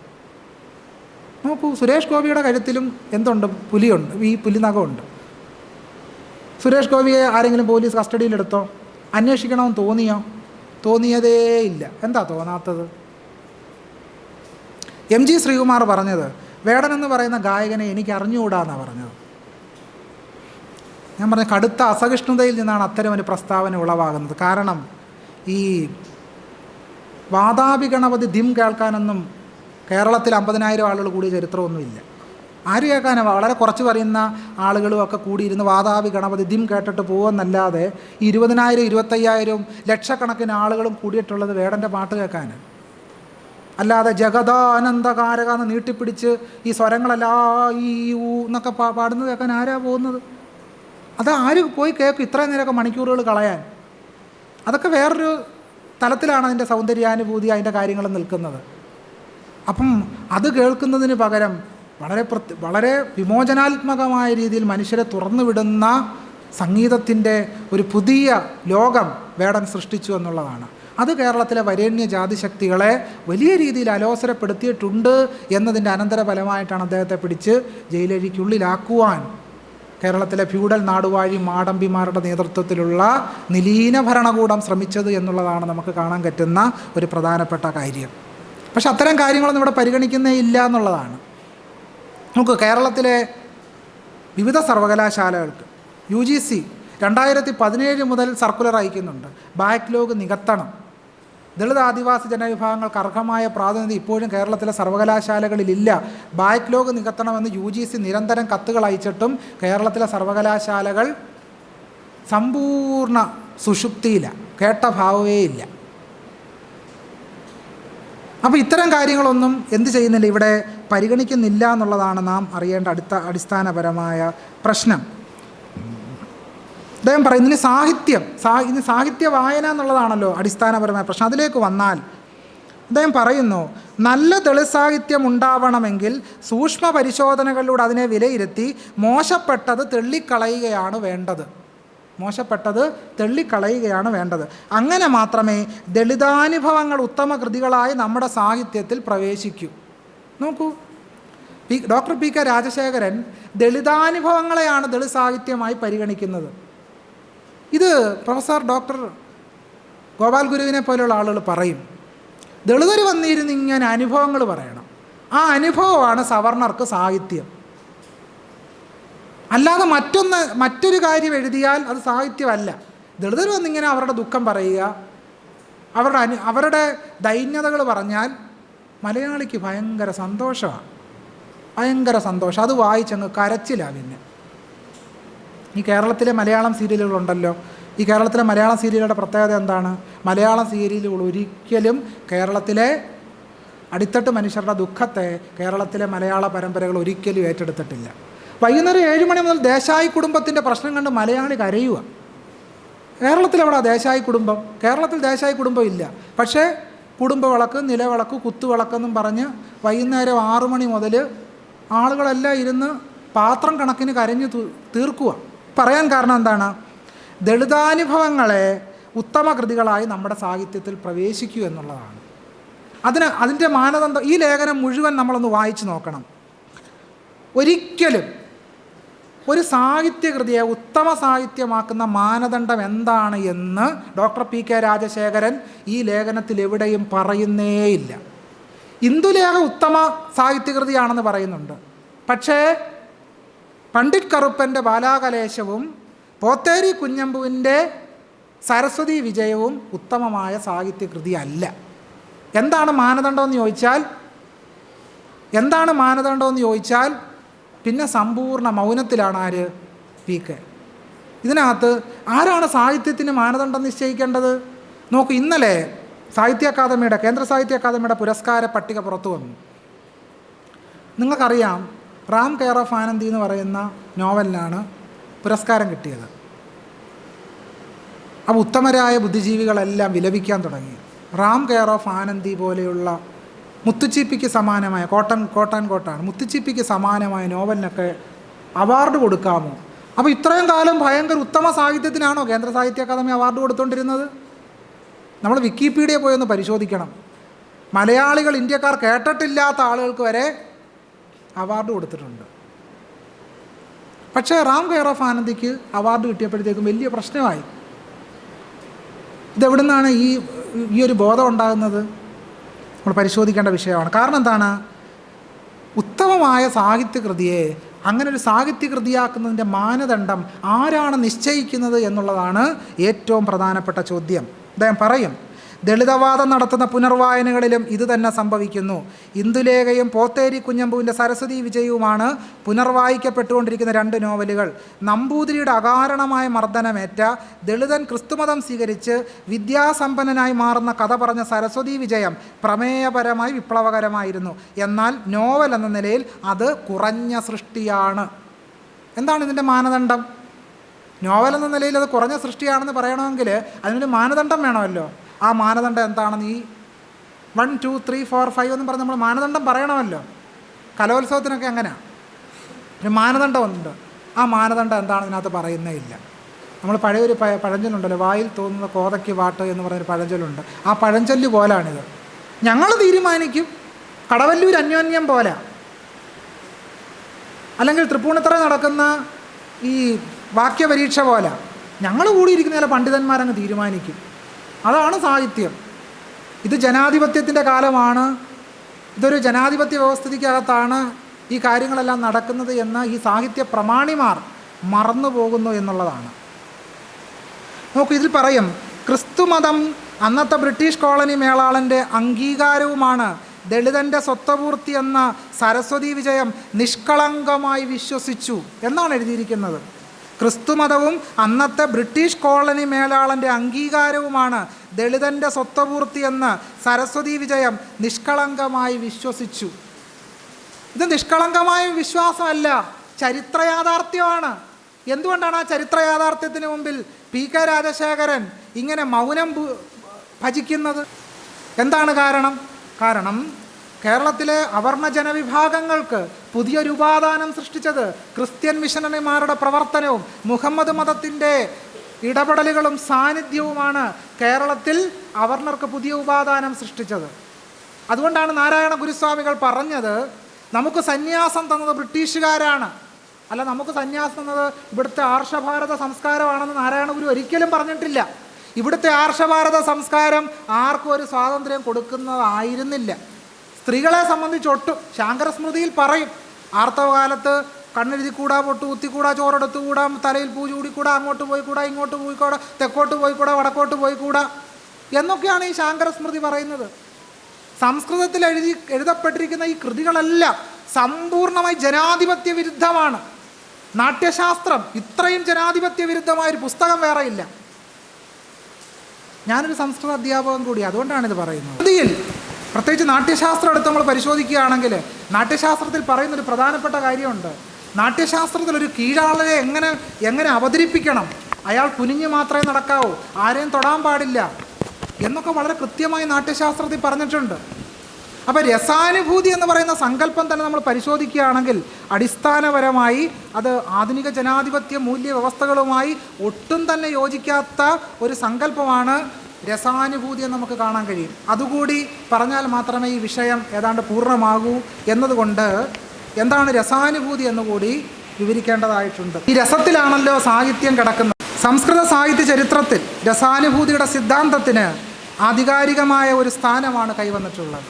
നോക്കൂ, സുരേഷ് ഗോപിയുടെ കഴുത്തിലും എന്തുണ്ട്? പുലിയുണ്ട്, ഈ പുലിനഖമുണ്ട്. സുരേഷ് ഗോപിയെ ആരെങ്കിലും പോലീസ് കസ്റ്റഡിയിലെടുത്തോ? അന്വേഷിക്കണമെന്ന് തോന്നിയോ? തോന്നിയതേ ഇല്ല. എന്താ തോന്നാത്തത്? MG ശ്രീകുമാർ പറഞ്ഞത്, വേടൻ എന്ന് പറയുന്ന ഗായകനെ എനിക്ക് അറിഞ്ഞുകൂടാന്നാണ് പറഞ്ഞത്. ഞാൻ പറഞ്ഞ കടുത്ത അസഹിഷ്ണുതയിൽ നിന്നാണ് അത്തരം ഒരു പ്രസ്താവന ഉളവാകുന്നത്. കാരണം ഈ വാതാപി ഗണപതി ദിം കേൾക്കാനൊന്നും കേരളത്തിൽ 50,000 ആളുകൾ കൂടിയ ചരിത്രമൊന്നുമില്ല. ആര് കേൾക്കാനാണ്? വളരെ കുറച്ച് പറയുന്ന ആളുകളും ഒക്കെ കൂടിയിരുന്ന് വാതാപി ഗണപതി ദിം കേട്ടിട്ട് പോകുമെന്നല്ലാതെ 20,000, 25,000 ലക്ഷക്കണക്കിന് ആളുകളും കൂടിയിട്ടുള്ളത് വേടൻ്റെ പാട്ട് കേൾക്കാൻ. അല്ലാതെ ജഗദാനന്ദകാരക എന്ന് നീട്ടിപ്പിടിച്ച് ഈ സ്വരങ്ങളെല്ലാം ഈ ഊ എന്നൊക്കെ പാടുന്നത് കേൾക്കാൻ ആരാ പോകുന്നത്? അത് ആര് പോയി കേൾക്കും ഇത്രയും നേരമൊക്കെ മണിക്കൂറുകൾ കളയാൻ? അതൊക്കെ വേറൊരു തലത്തിലാണ് അതിൻ്റെ സൗന്ദര്യാനുഭൂതി, അതിൻ്റെ കാര്യങ്ങൾ നിൽക്കുന്നത്. അപ്പം അത് കേൾക്കുന്നതിന് പകരം വളരെ വിമോചനാത്മകമായ രീതിയിൽ മനുഷ്യരെ തുറന്നു വിടുന്ന സംഗീതത്തിൻ്റെ ഒരു പുതിയ ലോകം വേടൻ സൃഷ്ടിച്ചു എന്നുള്ളതാണ്. അത് കേരളത്തിലെ വരേണ്യ ജാതിശക്തികളെ വലിയ രീതിയിൽ അലോസരപ്പെടുത്തിയിട്ടുണ്ട് എന്നതിൻ്റെ അനന്തരഫലമായിട്ടാണ് അദ്ദേഹത്തെ പിടിച്ച് ജയിലഴിക്കുള്ളിലാക്കുവാൻ കേരളത്തിലെ ഫ്യൂഡൽ നാടുവാഴി മാടമ്പിമാരുടെ നേതൃത്വത്തിലുള്ള നിലീന ഭരണകൂടം ശ്രമിച്ചത് എന്നുള്ളതാണ് നമുക്ക് കാണാൻ പറ്റുന്ന ഒരു പ്രധാനപ്പെട്ട കാര്യം. പക്ഷെ അത്തരം കാര്യങ്ങളൊന്നും ഇവിടെ പരിഗണിക്കുന്നേ ഇല്ല എന്നുള്ളതാണ്. നമുക്ക് കേരളത്തിലെ വിവിധ സർവകലാശാലകൾക്ക് UGC 2017 മുതൽ സർക്കുലർ അയക്കുന്നുണ്ട്. ബാക്ക്ലോഗ് നികത്തണം. ദളിത് ആദിവാസി ജനവിഭാഗങ്ങൾക്ക് അർഹമായ പ്രാതിനിധ്യം ഇപ്പോഴും കേരളത്തിലെ സർവകലാശാലകളിലില്ല. ബാക്ക്ലോഗ് നികത്തണമെന്ന് UGC നിരന്തരം കത്തുകൾ അയച്ചിട്ടും കേരളത്തിലെ സർവകലാശാലകൾ സമ്പൂർണ്ണ സുഷുപ്തിയില്ല, കേട്ട ഭാവമേ ഇല്ല. അപ്പോൾ ഇത്തരം കാര്യങ്ങളൊന്നും എന്ത് ചെയ്യുന്നില്ല, ഇവിടെ പരിഗണിക്കുന്നില്ല എന്നുള്ളതാണ് നാം അറിയേണ്ട അടിസ്ഥാനപരമായ പ്രശ്നം. അദ്ദേഹം പറയുന്നത് ഇനി സാഹിത്യ വായന എന്നുള്ളതാണല്ലോ അടിസ്ഥാനപരമായ പ്രശ്നം. അതിലേക്ക് വന്നാൽ അദ്ദേഹം പറയുന്നു, നല്ല ദളിത് സാഹിത്യം ഉണ്ടാവണമെങ്കിൽ സൂക്ഷ്മ പരിശോധനകളിലൂടെ അതിനെ വിലയിരുത്തി മോശപ്പെട്ടത് തെള്ളിക്കളയുകയാണ് വേണ്ടത്. അങ്ങനെ മാത്രമേ ദളിതാനുഭവങ്ങൾ ഉത്തമ കൃതികളായി നമ്മുടെ സാഹിത്യത്തിൽ പ്രവേശിക്കൂ. നോക്കൂ, ഡോക്ടർ PK രാജശേഖരൻ ദളിതാനുഭവങ്ങളെയാണ് ദളിത് സാഹിത്യമായി പരിഗണിക്കുന്നത്. ഇത് പ്രൊഫസർ ഡോക്ടർ ഗോപാൽ ഗുരുവിനെ പോലെയുള്ള ആളുകൾ പറയും, ദളിതർ വന്നിരുന്ന് ഇങ്ങനെ അനുഭവങ്ങൾ പറയണം, ആ അനുഭവമാണ് സവർണർക്ക് സാഹിത്യം. അല്ലാതെ മറ്റൊരു കാര്യം എഴുതിയാൽ അത് സാഹിത്യമല്ല. ദളിതർ വന്നിങ്ങനെ അവരുടെ ദുഃഖം പറയുക, അവരുടെ ദൈന്യതകൾ പറഞ്ഞാൽ മലയാളിക്ക് ഭയങ്കര സന്തോഷമാണ്. അത് വായിച്ചങ്ങ് കരച്ചില്ല. പിന്നെ ഈ കേരളത്തിലെ മലയാളം സീരിയലുകളുണ്ടല്ലോ, ഈ കേരളത്തിലെ മലയാളം സീരിയലുകളുടെ പ്രത്യേകത എന്താണ്? മലയാളം സീരിയലുകൾ ഒരിക്കലും കേരളത്തിലെ അടിത്തട്ട് മനുഷ്യരുടെ ദുഃഖത്തെ കേരളത്തിലെ മലയാള പരമ്പരകൾ ഒരിക്കലും ഏറ്റെടുത്തിട്ടില്ല. വൈകുന്നേരം 7 മണി മുതൽ ദേശായി കുടുംബത്തിൻ്റെ പ്രശ്നം കണ്ട് മലയാളി കരയുക. കേരളത്തിലെവിടെ ദേശായി കുടുംബം? കേരളത്തിൽ ദേശായി കുടുംബം ഇല്ല. പക്ഷേ കുടുംബവിളക്ക്, നിലവിളക്ക്, കുത്തുവിളക്കെന്നും പറഞ്ഞ് വൈകുന്നേരം 6 മണി മുതൽ ആളുകളെല്ലാം ഇരുന്ന് പാത്രം കണക്കിന് കരഞ്ഞു തീർക്കുക. പറയാൻ കാരണം എന്താണ്? ദളിതാനുഭവങ്ങളെ ഉത്തമ കൃതികളായി നമ്മുടെ സാഹിത്യത്തിൽ പ്രവേശിക്കൂ എന്നുള്ളതാണ്. അതിൻ്റെ മാനദണ്ഡം ഈ ലേഖനം മുഴുവൻ നമ്മളൊന്ന് വായിച്ചു നോക്കണം. ഒരിക്കലും ഒരു സാഹിത്യകൃതിയെ ഉത്തമ സാഹിത്യമാക്കുന്ന മാനദണ്ഡം എന്താണ് എന്ന് ഡോക്ടർ PK രാജശേഖരൻ ഈ ലേഖനത്തിൽ എവിടെയും പറയുന്നേയില്ല. ഇന്ദുലേഖ ഉത്തമ സാഹിത്യകൃതിയാണെന്ന് പറയുന്നുണ്ട്. പക്ഷേ പണ്ഡിറ്റ് കറുപ്പൻ്റെ ബാലാകലേശവും പോത്തേരി കുഞ്ഞമ്പുവിൻ്റെ സരസ്വതി വിജയവും ഉത്തമമായ സാഹിത്യകൃതിയല്ല. എന്താണ് മാനദണ്ഡമെന്ന് ചോദിച്ചാൽ പിന്നെ സമ്പൂർണ്ണ മൗനത്തിലാണ് ആര്? PK. ഇതിനകത്ത് ആരാണ് സാഹിത്യത്തിന് മാനദണ്ഡം നിശ്ചയിക്കേണ്ടത്? നോക്കൂ, ഇന്നലെ കേന്ദ്ര സാഹിത്യ അക്കാദമിയുടെ പുരസ്കാര പട്ടിക പുറത്തു വന്നു. നിങ്ങൾക്കറിയാം, റാം കെയർ ഓഫ് ആനന്ദി എന്ന് പറയുന്ന നോവലിനാണ് പുരസ്കാരം കിട്ടിയത്. അപ്പോൾ ഉത്തമരായ ബുദ്ധിജീവികളെല്ലാം വിലപിക്കാൻ തുടങ്ങി. റാം കെയർ ഓഫ് ആനന്ദി പോലെയുള്ള മുത്തുച്ചിപ്പിക്ക് സമാനമായ കോട്ടാണ് മുത്തുച്ചിപ്പിക്ക് സമാനമായ നോവലിനൊക്കെ അവാർഡ് കൊടുക്കാമോ? അപ്പോൾ ഇത്രയും കാലം ഭയങ്കര ഉത്തമ സാഹിത്യത്തിനാണോ കേന്ദ്ര സാഹിത്യ അക്കാദമി അവാർഡ് കൊടുത്തുകൊണ്ടിരുന്നത്? നമ്മൾ വിക്കിപീഡിയ പോയി ഒന്ന് പരിശോധിക്കണം. മലയാളികൾ, ഇന്ത്യക്കാർ കേട്ടിട്ടില്ലാത്ത ആളുകൾക്ക് വരെ അവാർഡ് കൊടുത്തിട്ടുണ്ട്. പക്ഷേ റാം കെയർ ഓഫ് ആനന്ദിക്ക് അവാർഡ് കിട്ടിയപ്പോഴത്തേക്കും വലിയ പ്രശ്നമായി. ഇതെവിടെ നിന്നാണ് ഈ ഒരു ബോധം ഉണ്ടാകുന്നത്? നമ്മൾ പരിശോധിക്കേണ്ട വിഷയമാണ്. കാരണം എന്താണ്? ഉത്തമമായ സാഹിത്യകൃതിയെ അങ്ങനെ ഒരു സാഹിത്യകൃതിയാക്കുന്നതിൻ്റെ മാനദണ്ഡം ആരാണ് നിശ്ചയിക്കുന്നത് എന്നുള്ളതാണ് ഏറ്റവും പ്രധാനപ്പെട്ട ചോദ്യം. അദ്ദേഹം പറയും, ദളിതവാദം നടത്തുന്ന പുനർവായനകളിലും ഇത് തന്നെ സംഭവിക്കുന്നു. ഇന്ദുലേഖയും പോത്തേരി കുഞ്ഞമ്പുവിൻ്റെ സരസ്വതി വിജയവുമാണ് പുനർവായിക്കപ്പെട്ടുകൊണ്ടിരിക്കുന്ന 2 നോവലുകൾ. നമ്പൂതിരിയുടെ അകാരണമായ മർദ്ദനമേറ്റ ദളിതൻ ക്രിസ്തുമതം സ്വീകരിച്ച് വിദ്യാസമ്പന്നനായി മാറുന്ന കഥ പറഞ്ഞ സരസ്വതി വിജയം പ്രമേയപരമായി വിപ്ലവകരമായിരുന്നു. എന്നാൽ നോവൽ എന്ന നിലയിൽ അത് കുറഞ്ഞ സൃഷ്ടിയാണ്. എന്താണ് ഇതിൻ്റെ മാനദണ്ഡം? നോവൽ എന്ന നിലയിൽ അത് കുറഞ്ഞ സൃഷ്ടിയാണെന്ന് പറയണമെങ്കിൽ അതിനൊരു മാനദണ്ഡം വേണമല്ലോ. ആ മാനദണ്ഡം എന്താണെന്ന് ഈ 1, 2, 3, 4, 5 എന്നും പറഞ്ഞ് നമ്മൾ മാനദണ്ഡം പറയണമല്ലോ. കലോത്സവത്തിനൊക്കെ അങ്ങനെയാണ്, ഒരു മാനദണ്ഡമുണ്ട്. ആ മാനദണ്ഡം എന്താണെന്ന് ഇതിനകത്ത് പറയുന്നേ ഇല്ല. നമ്മൾ പഴയൊരു പഴഞ്ചൊല്ലുണ്ടല്ലോ, വായിൽ തോന്നുന്ന കോതയ്ക്ക് വാട്ട് എന്ന് പറഞ്ഞൊരു പഴഞ്ചൊല്ലുണ്ട്. ആ പഴഞ്ചൊല്ല് പോലാണിത്. ഞങ്ങൾ തീരുമാനിക്കും, കടവല്ലൂർ അന്യോന്യം പോലെ, അല്ലെങ്കിൽ തൃപ്പൂണിത്തറ നടക്കുന്ന ഈ വാക്യപരീക്ഷ പോലെ ഞങ്ങൾ കൂടിയിരിക്കുന്ന ചില പണ്ഡിതന്മാരങ്ങ് തീരുമാനിക്കും. അതാണ് സാഹിത്യം. ഇത് ജനാധിപത്യത്തിൻ്റെ കാലമാണ്. ഇതൊരു ജനാധിപത്യ വ്യവസ്ഥിതിക്കകത്താണ് ഈ കാര്യങ്ങളെല്ലാം നടക്കുന്നത് എന്ന് ഈ സാഹിത്യ പ്രമാണിമാർ മറന്നു പോകുന്നു എന്നുള്ളതാണ്. നോക്കൂ, ഇതിൽ പറയും, ക്രിസ്തുമതം അന്നത്തെ ബ്രിട്ടീഷ് കോളനി മേലാളൻ്റെ അംഗീകാരവുമാണ്. ദളിതൻ്റെ സ്വത്വപൂർത്തി എന്ന സരസ്വതി വിജയം നിഷ്കളങ്കമായി വിശ്വസിച്ചു എന്നാണ് എഴുതിയിരിക്കുന്നത്. ക്രിസ്തുമതവും അന്നത്തെ ബ്രിട്ടീഷ് കോളനി മേലാളൻ്റെ അംഗീകാരവുമാണ്. ദളിതൻ്റെ സ്വത്വപൂർത്തി എന്ന് സരസ്വതി വിജയം നിഷ്കളങ്കമായി വിശ്വസിച്ചു. ഇത് നിഷ്കളങ്കമായ വിശ്വാസമല്ല, ചരിത്ര യാഥാർത്ഥ്യമാണ്. എന്തുകൊണ്ടാണ് ആ ചരിത്ര യാഥാർത്ഥ്യത്തിന് മുമ്പിൽ PK രാജശേഖരൻ ഇങ്ങനെ മൗനം ഭജിക്കുന്നത്? എന്താണ് കാരണം? കാരണം കേരളത്തിലെ അവർണ ജനവിഭാഗങ്ങൾക്ക് പുതിയൊരു ഉപാദാനം സൃഷ്ടിച്ചത് ക്രിസ്ത്യൻ മിഷനറിമാരുടെ പ്രവർത്തനവും മുഹമ്മദ് മതത്തിൻ്റെ ഇടപെടലുകളും സാന്നിധ്യവുമാണ് കേരളത്തിൽ അവർണർക്ക് പുതിയ ഉപാദാനം സൃഷ്ടിച്ചത്. അതുകൊണ്ടാണ് നാരായണ ഗുരുസ്വാമികൾ പറഞ്ഞത്, നമുക്ക് സന്യാസം തന്നത് ബ്രിട്ടീഷുകാരാണ്, അല്ല നമുക്ക് സന്യാസം തന്നത് ഇവിടുത്തെ ആർഷഭാരത സംസ്കാരമാണെന്ന് നാരായണ ഗുരു ഒരിക്കലും പറഞ്ഞിട്ടില്ല. ഇവിടുത്തെ ആർഷഭാരത സംസ്കാരം ആർക്കും ഒരു സ്വാതന്ത്ര്യം കൊടുക്കുന്നതായിരുന്നില്ല. സ്ത്രീകളെ സംബന്ധിച്ചൊട്ടും. ശാങ്കരസ്മൃതിയിൽ പറയും, ആർത്തവകാലത്ത് കണ്ണെഴുതിക്കൂടാ, പൊട്ട് കുത്തിക്കൂടാ, ചോറെടുത്തുകൂടാ, തലയിൽ പൂ ചൂടിക്കൂടാ, അങ്ങോട്ട് പോയിക്കൂടാ, ഇങ്ങോട്ട് പോയിക്കൂടാ, തെക്കോട്ട് പോയിക്കൂടാ, വടക്കോട്ട് പോയിക്കൂടാ എന്നൊക്കെയാണ് ഈ ശാങ്കരസ്മൃതി പറയുന്നത്. സംസ്കൃതത്തിൽ എഴുതപ്പെട്ടിരിക്കുന്ന ഈ കൃതികളെല്ലാം സമ്പൂർണ്ണമായി ജനാധിപത്യ വിരുദ്ധമാണ്. നാട്യശാസ്ത്രം ഇത്രയും ജനാധിപത്യ വിരുദ്ധമായൊരു പുസ്തകം വേറെയില്ല. ഞാനൊരു സംസ്കൃത അധ്യാപകൻ കൂടി, അതുകൊണ്ടാണിത് പറയുന്നത്. കൃതിയിൽ പ്രത്യേകിച്ച് നാട്യശാസ്ത്രം എടുത്ത് നമ്മൾ പരിശോധിക്കുകയാണെങ്കിൽ നാട്യശാസ്ത്രത്തിൽ പറയുന്നൊരു പ്രധാനപ്പെട്ട കാര്യമുണ്ട്. നാട്യശാസ്ത്രത്തിൽ ഒരു കീഴാളരെ എങ്ങനെ അവതരിപ്പിക്കണം, അയാൾ കുനിഞ്ഞ് മാത്രമേ നടക്കാവൂ, ആരെയും തൊടാൻ പാടില്ല എന്നൊക്കെ വളരെ കൃത്യമായി നാട്യശാസ്ത്രത്തിൽ പറഞ്ഞിട്ടുണ്ട്. അപ്പോൾ രസാനുഭൂതി എന്ന് പറയുന്ന സങ്കല്പം തന്നെ നമ്മൾ പരിശോധിക്കുകയാണെങ്കിൽ അടിസ്ഥാനപരമായി അത് ആധുനിക ജനാധിപത്യ മൂല്യ വ്യവസ്ഥകളുമായി ഒട്ടും തന്നെ യോജിക്കാത്ത ഒരു സങ്കല്പമാണ് രസാനുഭൂതി എന്ന് നമുക്ക് കാണാൻ കഴിയും. അതുകൂടി പറഞ്ഞാൽ മാത്രമേ ഈ വിഷയം ഏതാണ്ട് പൂർണ്ണമാകൂ എന്നതുകൊണ്ട് എന്താണ് രസാനുഭൂതി എന്നുകൂടി വിവരിക്കേണ്ടതായിട്ടുണ്ട്. ഈ രസത്തിലാണല്ലോ സാഹിത്യം കിടക്കുന്നത്. സംസ്കൃത സാഹിത്യ ചരിത്രത്തിൽ രസാനുഭൂതിയുടെ സിദ്ധാന്തത്തിന് ആധികാരികമായ ഒരു സ്ഥാനമാണ് കൈവന്നിട്ടുള്ളത്.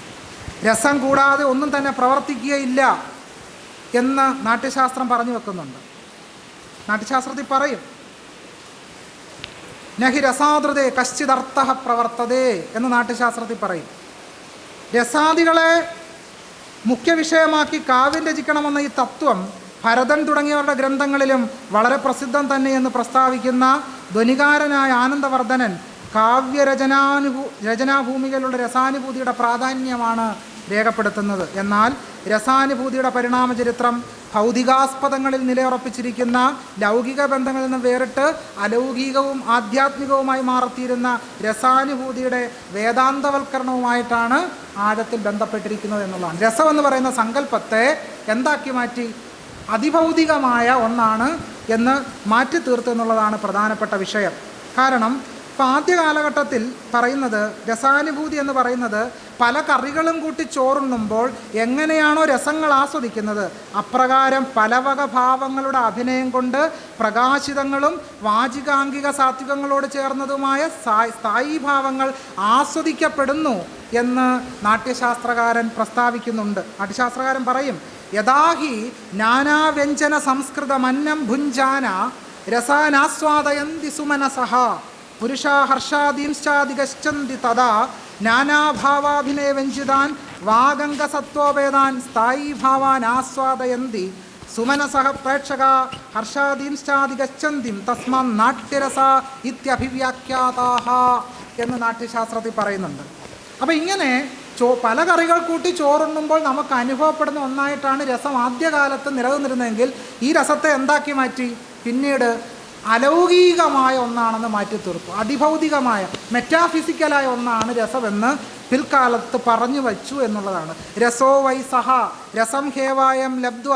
രസം കൂടാതെ ഒന്നും തന്നെ പ്രവർത്തിക്കുകയില്ല എന്ന് നാട്യശാസ്ത്രം പറഞ്ഞു വെക്കുന്നുണ്ട്. നാട്യശാസ്ത്രത്തിൽ പറയും, നഹി രസാദൃതേ കശ്ചിദർത്ഥഃ പ്രവർത്തതേ എന്ന് നാട്യശാസ്ത്രത്തിൽ പറയും. രസാദികളെ മുഖ്യ വിഷയമാക്കി കാവ്യം രചിക്കണമെന്ന ഈ തത്വം ഭരതൻ തുടങ്ങിയവരുടെ ഗ്രന്ഥങ്ങളിലും വളരെ പ്രസിദ്ധം തന്നെ എന്ന് പ്രസ്താവിക്കുന്ന ധ്വനികാരനായ ആനന്ദവർദ്ധനൻ രചനാഭൂമികളുടെ രസാനുഭൂതിയുടെ പ്രാധാന്യമാണ് രേഖപ്പെടുത്തുന്നത്. എന്നാൽ രസാനുഭൂതിയുടെ പരിണാമചരിത്രം ഭൗതികാസ്പദങ്ങളിൽ നിലയുറപ്പിച്ചിരിക്കുന്ന ലൗകിക ബന്ധങ്ങളിൽ നിന്ന് വേറിട്ട് അലൗകികവും ആധ്യാത്മികവുമായി മാറിത്തീരുന്ന രസാനുഭൂതിയുടെ വേദാന്തവൽക്കരണവുമായിട്ടാണ് ആഴത്തിൽ ബന്ധപ്പെട്ടിരിക്കുന്നത് എന്നുള്ളതാണ്. രസമെന്ന് പറയുന്ന സങ്കല്പത്തെ എന്താക്കി മാറ്റി? അതിഭൗതികമായ ഒന്നാണ് എന്ന് മാറ്റി തീർത്തു എന്നുള്ളതാണ് പ്രധാനപ്പെട്ട വിഷയം. കാരണം അപ്പോൾ ആദ്യ കാലഘട്ടത്തിൽ പറയുന്നത് രസാനുഭൂതി എന്ന് പറയുന്നത് പല കറികളും കൂട്ടി ചോറുണ്ണുമ്പോൾ എങ്ങനെയാണോ രസങ്ങൾ ആസ്വദിക്കുന്നത് അപ്രകാരം പലവക ഭാവങ്ങളുടെ അഭിനയം കൊണ്ട് പ്രകാശിതങ്ങളും വാചികാംഗിക സാത്വികങ്ങളോട് ചേർന്നതുമായ സ്ഥായീ ഭാവങ്ങൾ ആസ്വദിക്കപ്പെടുന്നു എന്ന് നാട്യശാസ്ത്രകാരൻ പ്രസ്താവിക്കുന്നുണ്ട്. നാട്യശാസ്ത്രകാരൻ പറയും, യഥാഹി നാനാവ്യഞ്ജന സംസ്കൃതമന്നം ഭുഞ്ചാന രസാനാസ്വാദയന്തി സുമനസഹ പുരുഷാ ഹർഷാദീംശ്ചാദിഗച്ഛന്തി തഥാ നാനാഭാവാഭിനയ വ്യഞ്ജിതാൻ വാഗംഗസത്വോപേതാൻ സ്ഥായീഭാവാൻ ആസ്വാദയന്തി സുമനസഹ പ്രേക്ഷക ഹർഷാദീംശ്ചാദിഗച്ഛന്തിം തസ്മാൻ നാട്യരസ ഇത്യഭിവ്യാഖ്യാതാഹ എന്ന് നാട്യശാസ്ത്രത്തിൽ പറയുന്നുണ്ട്. അപ്പോൾ ഇങ്ങനെ പല കറികൾ കൂട്ടി ചോറുണ്ണുമ്പോൾ നമുക്ക് അനുഭവപ്പെടുന്ന ഒന്നായിട്ടാണ് രസം ആദ്യകാലത്ത് നിലനിന്നിരുന്നതെങ്കിൽ ഈ രസത്തെ എന്താക്കി മാറ്റി? പിന്നീട് അലൗകികമായ ഒന്നാണെന്ന് മാറ്റി തീർത്തു. അതിഭൗതികമായ മെറ്റാഫിസിക്കലായ ഒന്നാണ് രസമെന്ന് പിൽക്കാലത്ത് പറഞ്ഞു വച്ചു എന്നുള്ളതാണ്. രസോ വൈ സഹ രസം ഹേവായം ലബ്ധ്വ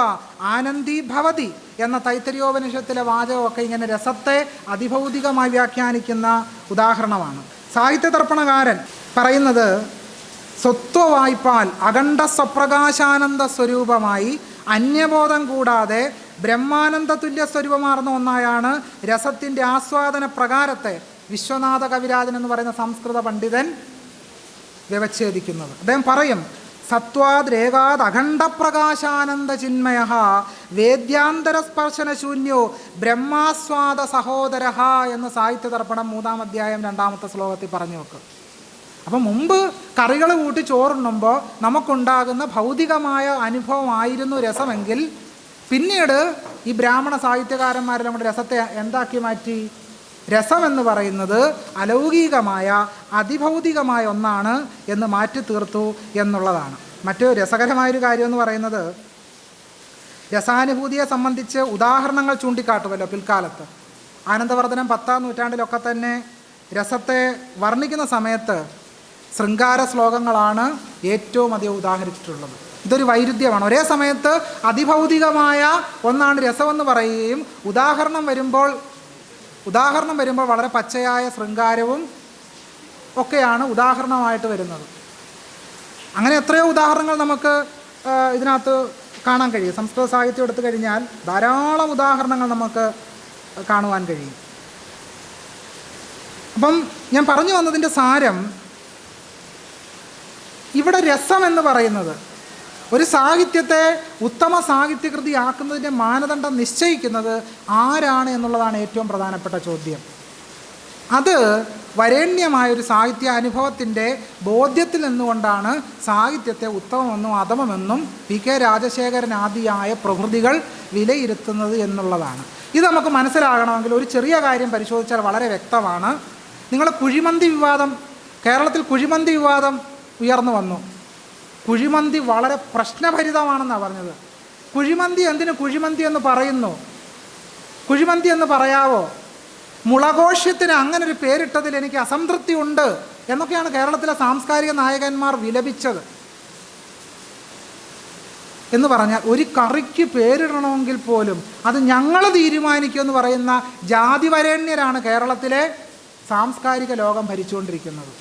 ആനന്ദീ ഭവതി എന്ന തൈത്തരീയോപനിഷത്തിലെ വാചകമൊക്കെ ഇങ്ങനെ രസത്തെ അതിഭൗതികമായി വ്യാഖ്യാനിക്കുന്ന ഉദാഹരണമാണ്. സാഹിത്യതർപ്പണകാരൻ പറയുന്നത്, സ്വത്വവായ്പാൽ അഖണ്ഡ സ്വപ്രകാശാനന്ദ സ്വരൂപമായി അന്യബോധം കൂടാതെ ബ്രഹ്മാനന്ദ തുല്യ സ്വരൂപമാർന്ന ഒന്നായാണ് രസത്തിൻ്റെ ആസ്വാദന പ്രകാരത്തെ വിശ്വനാഥ കവിരാജൻ എന്ന് പറയുന്ന സംസ്കൃത പണ്ഡിതൻ വ്യവച്ഛേദിക്കുന്നത്. അദ്ദേഹം പറയും, സത്വാദ് രേഖാദ് അഖണ്ഡ പ്രകാശാനന്ദ ചിന്മയ വേദ്യാന്തര സ്പർശന ശൂന്യോ ബ്രഹ്മാസ്വാദ സഹോദര എന്ന് സാഹിത്യതർപ്പണം 3-ാം അധ്യായം 2-ാമത്തെ ശ്ലോകത്തിൽ പറഞ്ഞു വെക്കും. അപ്പം മുമ്പ് കറികൾ കൂട്ടി ചോറുണ്ണുമ്പോൾ നമുക്കുണ്ടാകുന്ന ഭൗതികമായ അനുഭവമായിരുന്നു രസമെങ്കിൽ പിന്നീട് ഈ ബ്രാഹ്മണ സാഹിത്യകാരന്മാരെല്ലാം കൂടെ രസത്തെ എന്താക്കി മാറ്റി? രസമെന്ന് പറയുന്നത് അലൗകികമായ അതിഭൗതികമായ ഒന്നാണ് എന്ന് മാറ്റി തീർത്തു എന്നുള്ളതാണ്. മറ്റൊരു രസകരമായൊരു കാര്യമെന്ന് പറയുന്നത്, രസാനുഭൂതിയെ സംബന്ധിച്ച് ഉദാഹരണങ്ങൾ ചൂണ്ടിക്കാട്ടുമല്ലോ പിൽക്കാലത്ത്. ആനന്ദവർദ്ധനം 10-ാം നൂറ്റാണ്ടിലൊക്കെ തന്നെ രസത്തെ വർണ്ണിക്കുന്ന സമയത്ത് ശൃംഗാര ശ്ലോകങ്ങളാണ് ഏറ്റവും അധികം ഉദാഹരിച്ചിട്ടുള്ളത്. ഇതൊരു വൈരുദ്ധ്യമാണ്. ഒരേ സമയത്ത് അതിഭൗതികമായ ഒന്നാണ് രസമെന്ന് പറയുകയും ഉദാഹരണം വരുമ്പോൾ വളരെ പച്ചയായ ശൃംഗാരവും ഒക്കെയാണ് ഉദാഹരണമായിട്ട് വരുന്നത്. അങ്ങനെ എത്രയോ ഉദാഹരണങ്ങൾ നമുക്ക് ഇതിനകത്ത് കാണാൻ കഴിയും. സംസ്കൃത സാഹിത്യം എടുത്തു കഴിഞ്ഞാൽ ധാരാളം ഉദാഹരണങ്ങൾ നമുക്ക് കാണുവാൻ കഴിയും. അപ്പം ഞാൻ പറഞ്ഞു വന്നതിൻ്റെ സാരം, ഇവിടെ രസം എന്ന് പറയുന്നത് ഒരു സാഹിത്യത്തെ ഉത്തമ സാഹിത്യകൃതിയാക്കുന്നതിൻ്റെ മാനദണ്ഡം നിശ്ചയിക്കുന്നത് ആരാണ് എന്നുള്ളതാണ് ഏറ്റവും പ്രധാനപ്പെട്ട ചോദ്യം. അത് വരേണ്യമായൊരു സാഹിത്യ അനുഭവത്തിൻ്റെ ബോധ്യത്തിൽ നിന്നുകൊണ്ടാണ് സാഹിത്യത്തെ ഉത്തമമെന്നും അധമമെന്നും PK രാജശേഖരൻ ആദിയായ പ്രകൃതികൾ വിലയിരുത്തുന്നത് എന്നുള്ളതാണ്. ഇത് നമുക്ക് മനസ്സിലാകണമെങ്കിൽ ഒരു ചെറിയ കാര്യം പരിശോധിച്ചാൽ വളരെ വ്യക്തമാണ്. നിങ്ങൾ കുഴിമന്തി വിവാദം, കേരളത്തിൽ കുഴിമന്തി വിവാദം ഉയർന്നു വന്നു. കുഴിമന്തി വളരെ പ്രശ്നഭരിതമാണെന്നാണ് പറഞ്ഞത്. കുഴിമന്തി എന്തിന് കുഴിമന്തി എന്ന് പറയുന്നു? കുഴിമന്തി എന്ന് പറയാവോ? മുളകോഷ്യത്തിന് അങ്ങനെ ഒരു പേരിട്ടതിൽ എനിക്ക് അസംതൃപ്തി ഉണ്ട് എന്നൊക്കെയാണ് കേരളത്തിലെ സാംസ്കാരിക നായകന്മാർ വിലപിച്ചത്. എന്ന് പറഞ്ഞാൽ ഒരു കറിക്ക് പേരിടണമെങ്കിൽ പോലും അത് ഞങ്ങൾ തീരുമാനിക്കുമെന്ന് പറയുന്ന ജാതിവരേണ്യരാണ് കേരളത്തിലെ സാംസ്കാരിക ലോകം ഭരിച്ചുകൊണ്ടിരിക്കുന്നത്.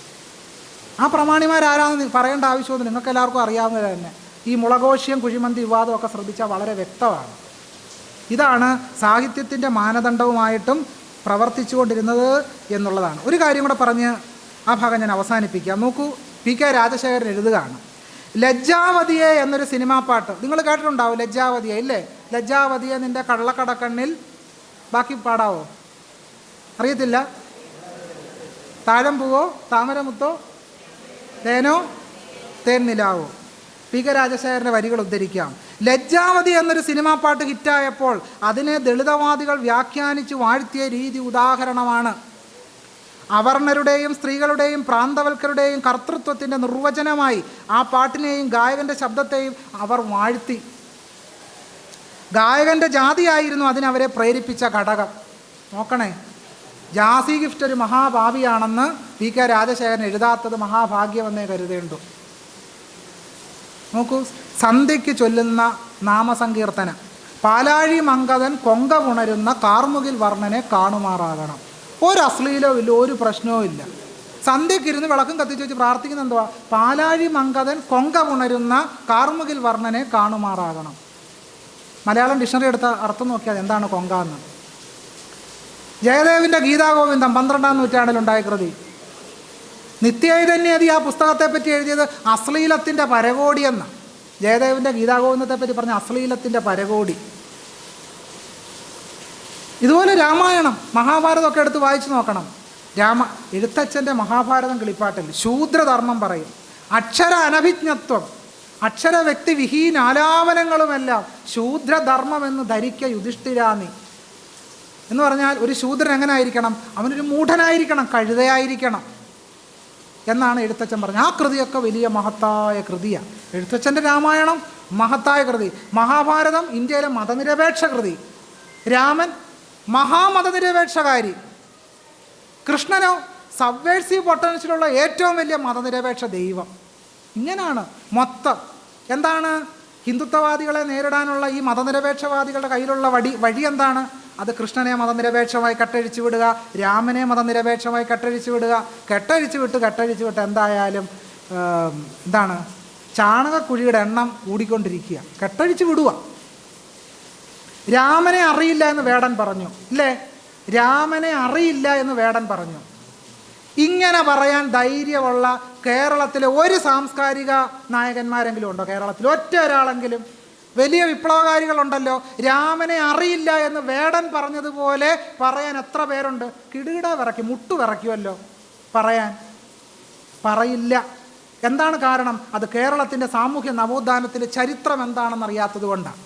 ആ പ്രമാണിമാരാരാണെന്ന് പറയേണ്ട ആവശ്യമൊന്നും നിങ്ങൾക്ക് എല്ലാവർക്കും അറിയാവുന്നത് തന്നെ. ഈ മുളകോഷ്യം കുഴിമന്തി വിവാദമൊക്കെ ശ്രദ്ധിച്ചാൽ വളരെ വ്യക്തമാണ്. ഇതാണ് സാഹിത്യത്തിൻ്റെ മാനദണ്ഡവുമായിട്ടും പ്രവർത്തിച്ചു കൊണ്ടിരുന്നത് എന്നുള്ളതാണ്. ഒരു കാര്യം കൂടെ പറഞ്ഞ് ആ ഭാഗം ഞാൻ അവസാനിപ്പിക്കാം. നോക്കൂ, PK രാജശേഖരൻ എഴുതുകയാണ്, ലജ്ജാവതിയെ എന്നൊരു സിനിമാ പാട്ട് നിങ്ങൾ കേട്ടിട്ടുണ്ടാവും. ലജ്ജാവതിയെ ഇല്ലേ? ലജ്ജാവതിയെ നിൻ്റെ കള്ളക്കടക്കണ്ണിൽ, ബാക്കി പാടാവോ? അറിയത്തില്ല. താഴമ്പൂവോ താമരമുത്തോ തേനോ തേൻ നിലാവോ? PK രാജശേഖരൻ്റെ വരികൾ ഉദ്ധരിക്കാം. ലജ്ജാവതി എന്നൊരു സിനിമാ പാട്ട് ഹിറ്റായപ്പോൾ അതിനെ ദളിതവാദികൾ വ്യാഖ്യാനിച്ച് വാഴ്ത്തിയ രീതി ഉദാഹരണമാണ്. അവർണരുടെയും സ്ത്രീകളുടെയും പ്രാന്തവൽക്കരുടെയും കർത്തൃത്വത്തിൻ്റെ നിർവചനമായി ആ പാട്ടിനെയും ഗായകൻ്റെ ശബ്ദത്തെയും അവർ വാഴ്ത്തി. ഗായകൻ്റെ ജാതിയായിരുന്നു അതിനവരെ പ്രേരിപ്പിച്ച ഘടകം. നോക്കണേ, ജാസി ഗിഫ്റ്റ് ഒരു മഹാഭാവിയാണെന്ന് PK രാജശേഖരൻ എഴുതാത്തത് മഹാഭാഗ്യമെന്നേ കരുതേണ്ടു. നോക്കൂ, സന്ധ്യയ്ക്ക് ചൊല്ലുന്ന നാമസങ്കീർത്തനം, പാലാഴി മങ്കതൻ കൊങ്ക ഉണരുന്ന കാർമുകിൽ വർണ്ണനെ കാണുമാറാകണം. ഒരു അശ്ലീലവും ഇല്ല, ഒരു പ്രശ്നവും ഇല്ല. സന്ധ്യക്കിരുന്ന് വിളക്കും കത്തിച്ച് വെച്ച് പ്രാർത്ഥിക്കുന്ന എന്തുവാ? പാലാഴി മങ്കതൻ കൊങ്ക ഉണരുന്ന കാർമുകിൽ വർണ്ണനെ കാണുമാറാകണം. മലയാളം ഡിക്ഷണറി എടുത്ത അർത്ഥം നോക്കിയാൽ എന്താണ് കൊങ്ക എന്ന്. ജയദേവിൻ്റെ ഗീതാഗോവിന്ദം 12-ാം നൂറ്റാണ്ടിലുണ്ടായ കൃതി. നിത്യചൈതന്യതി ആ പുസ്തകത്തെപ്പറ്റി എഴുതിയത് അശ്ലീലത്തിൻ്റെ പരകോടി എന്ന. ജയദേവിൻ്റെ ഗീതാഗോവിന്ദത്തെപ്പറ്റി പറഞ്ഞ അശ്ലീലത്തിൻ്റെ പരകോടി. ഇതുപോലെ രാമായണം മഹാഭാരതമൊക്കെ എടുത്ത് വായിച്ചു നോക്കണം. എഴുത്തച്ഛൻ്റെ മഹാഭാരതം കിളിപ്പാട്ടിൽ ശൂദ്രധർമ്മം പറയും. അക്ഷര അനഭിജ്ഞത്വം, അക്ഷര വ്യക്തി വിഹീന ആലാപനങ്ങളുമെല്ലാം ശൂദ്രധർമ്മമെന്ന് ധരിക്ക യുധിഷ്ഠിരാനി എന്ന് പറഞ്ഞാൽ ഒരു ശൂദ്രൻ എങ്ങനെ ആയിരിക്കണം? അവനൊരു മൂഢനായിരിക്കണം, കഴുതയായിരിക്കണം എന്നാണ് എഴുത്തച്ഛൻ പറഞ്ഞത്. ആ കൃതിയൊക്കെ വലിയ മഹത്തായ കൃതിയാണ്. എഴുത്തച്ഛൻ്റെ രാമായണം മഹത്തായ കൃതി. മഹാഭാരതം ഇന്ത്യയിലെ മതനിരപേക്ഷ കൃതി. രാമൻ മഹാമതനിരപേക്ഷകാരി. കൃഷ്ണനോ സബ്വേഴ്സീവ് പൊട്ടൻഷ്യലുള്ള ഏറ്റവും വലിയ മതനിരപേക്ഷ ദൈവം. ഇങ്ങനെയാണ് മൊത്തം. എന്താണ് ഹിന്ദുത്വവാദികളെ നേരിടാനുള്ള ഈ മതനിരപേക്ഷവാദികളുടെ കയ്യിലുള്ള വഴി എന്താണ്? അത് കൃഷ്ണനെ മതനിരപേക്ഷമായി കെട്ടഴിച്ചു വിടുക, രാമനെ മതനിരപേക്ഷമായി കെട്ടഴിച്ചു വിടുക. കെട്ടഴിച്ചു വിട്ട് എന്തായാലും എന്താണ് ചാണകക്കുഴിയുടെ എണ്ണം കൂടിക്കൊണ്ടിരിക്കുക. കെട്ടഴിച്ചു വിടുക. രാമനെ അറിയില്ല എന്ന് വേടൻ പറഞ്ഞു, ഇല്ലേ? രാമനെ അറിയില്ല എന്ന് വേടൻ പറഞ്ഞു. ഇങ്ങനെ പറയാൻ ധൈര്യമുള്ള കേരളത്തിലെ ഒരു സാംസ്കാരിക നായകന്മാരെങ്കിലും ഉണ്ടോ? കേരളത്തിൽ ഒറ്റ ഒരാളെങ്കിലും? വലിയ വിപ്ലവകാരികളുണ്ടല്ലോ. രാമനെ അറിയില്ല എന്ന് വേടൻ പറഞ്ഞതുപോലെ പറയാൻ എത്ര പേരുണ്ട്? കിടുകിട വിറയ്ക്കും, മുട്ടു വിറയ്ക്കുമല്ലോ പറയാൻ. പറയില്ല. എന്താണ് കാരണം? അത് കേരളത്തിൻ്റെ സാമൂഹ്യ നവോത്ഥാനത്തിൻ്റെ ചരിത്രം എന്താണെന്ന് അറിയാത്തത് കൊണ്ടാണ്.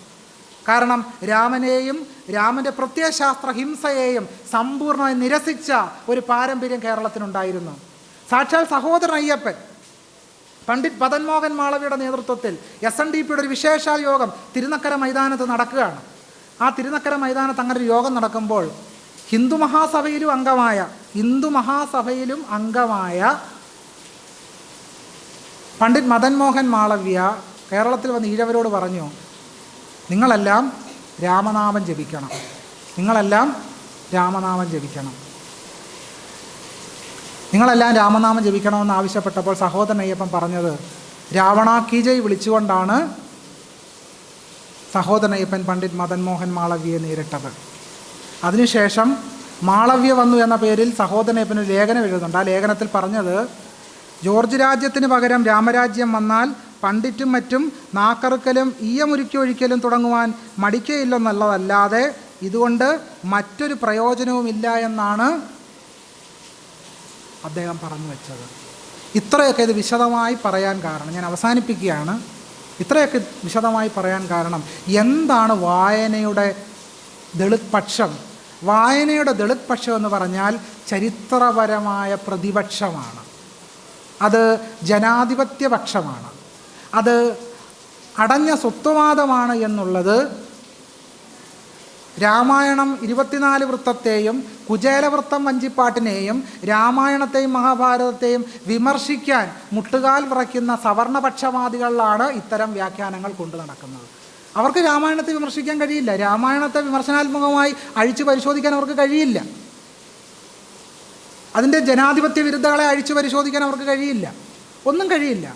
കാരണം രാമനെയും രാമൻ്റെ പ്രത്യയശാസ്ത്ര ഹിംസയെയും സമ്പൂർണ്ണമായി നിരസിച്ച ഒരു പാരമ്പര്യം കേരളത്തിനുണ്ടായിരുന്നു. സാക്ഷാൽ സഹോദരൻ അയ്യപ്പൻ പണ്ഡിറ്റ് മദൻ മോഹൻ മാളവ്യയുടെ നേതൃത്വത്തിൽ SNDPയുടെ ഒരു വിശേഷാൽ യോഗം തിരുനക്കര മൈതാനത്ത് നടക്കുകയാണ്. ആ തിരുനക്കര മൈതാനത്ത് അങ്ങനെ ഒരു യോഗം നടക്കുമ്പോൾ ഹിന്ദു മഹാസഭയിലും അംഗമായ പണ്ഡിറ്റ് മദൻ മോഹൻ മാളവ്യ കേരളത്തിൽ വന്ന് ഈഴവരോട് പറഞ്ഞു, നിങ്ങളെല്ലാം രാമനാമം ജപിക്കണം, നിങ്ങളെല്ലാം രാമനാമം ജപിക്കണമെന്ന് ആവശ്യപ്പെട്ടപ്പോൾ സഹോദരൻ അയ്യപ്പൻ പറഞ്ഞത് രാവണാക്കി ജയ് വിളിച്ചുകൊണ്ടാണ് സഹോദരൻ അയ്യപ്പൻ പണ്ഡിറ്റ് മദൻ മോഹൻ മാളവ്യയെ നേരിട്ടത്. അതിനുശേഷം മാളവ്യ വന്നു എന്ന പേരിൽ സഹോദരൻ അയ്യപ്പൻ ഒരു ലേഖനം എഴുതുന്നുണ്ട്. ആ ലേഖനത്തിൽ പറഞ്ഞത് ജോർജ് രാജ്യത്തിന് പകരം രാമരാജ്യം വന്നാൽ പണ്ഡിറ്റും മറ്റും നാക്കറുക്കലും ഈയമുരുക്കി ഒഴിക്കലും തുടങ്ങുവാൻ മടിക്കയില്ലെന്നുള്ളതല്ലാതെ ഇതുകൊണ്ട് മറ്റൊരു പ്രയോജനവുമില്ല എന്നാണ് അദ്ദേഹം പറഞ്ഞു വെച്ചത്. ഇത്രയൊക്കെ ഇത് വിശദമായി പറയാൻ കാരണം, ഞാൻ അവസാനിപ്പിക്കുകയാണ്, ഇത്രയൊക്കെ വിശദമായി പറയാൻ കാരണം എന്താണ് വായനയുടെ ദളിത് പക്ഷം? വായനയുടെ ദളിത് പക്ഷം എന്ന് പറഞ്ഞാൽ ചരിത്രപരമായ പ്രതിപക്ഷമാണ്. അത് ജനാധിപത്യപക്ഷമാണ്. അത് അടഞ്ഞ സ്വത്വവാദമാണ് എന്നുള്ളത് രാമായണം 24 വൃത്തത്തെയും കുചേലവൃത്തം വഞ്ചിപ്പാട്ടിനെയും രാമായണത്തെയും മഹാഭാരതത്തെയും വിമർശിക്കാൻ മുട്ടുകാൽ വിറയ്ക്കുന്ന സവർണപക്ഷവാദികളിലാണ് ഇത്തരം വ്യാഖ്യാനങ്ങൾ കൊണ്ടു നടക്കുന്നത്. അവർക്ക് രാമായണത്തെ വിമർശിക്കാൻ കഴിയില്ല. രാമായണത്തെ വിമർശനാത്മകമായി അഴിച്ചു പരിശോധിക്കാൻ അവർക്ക് കഴിയില്ല. അതിൻ്റെ ജനാധിപത്യ വിരുദ്ധകളെ അഴിച്ചു പരിശോധിക്കാൻ അവർക്ക് കഴിയില്ല. ഒന്നും കഴിയില്ല.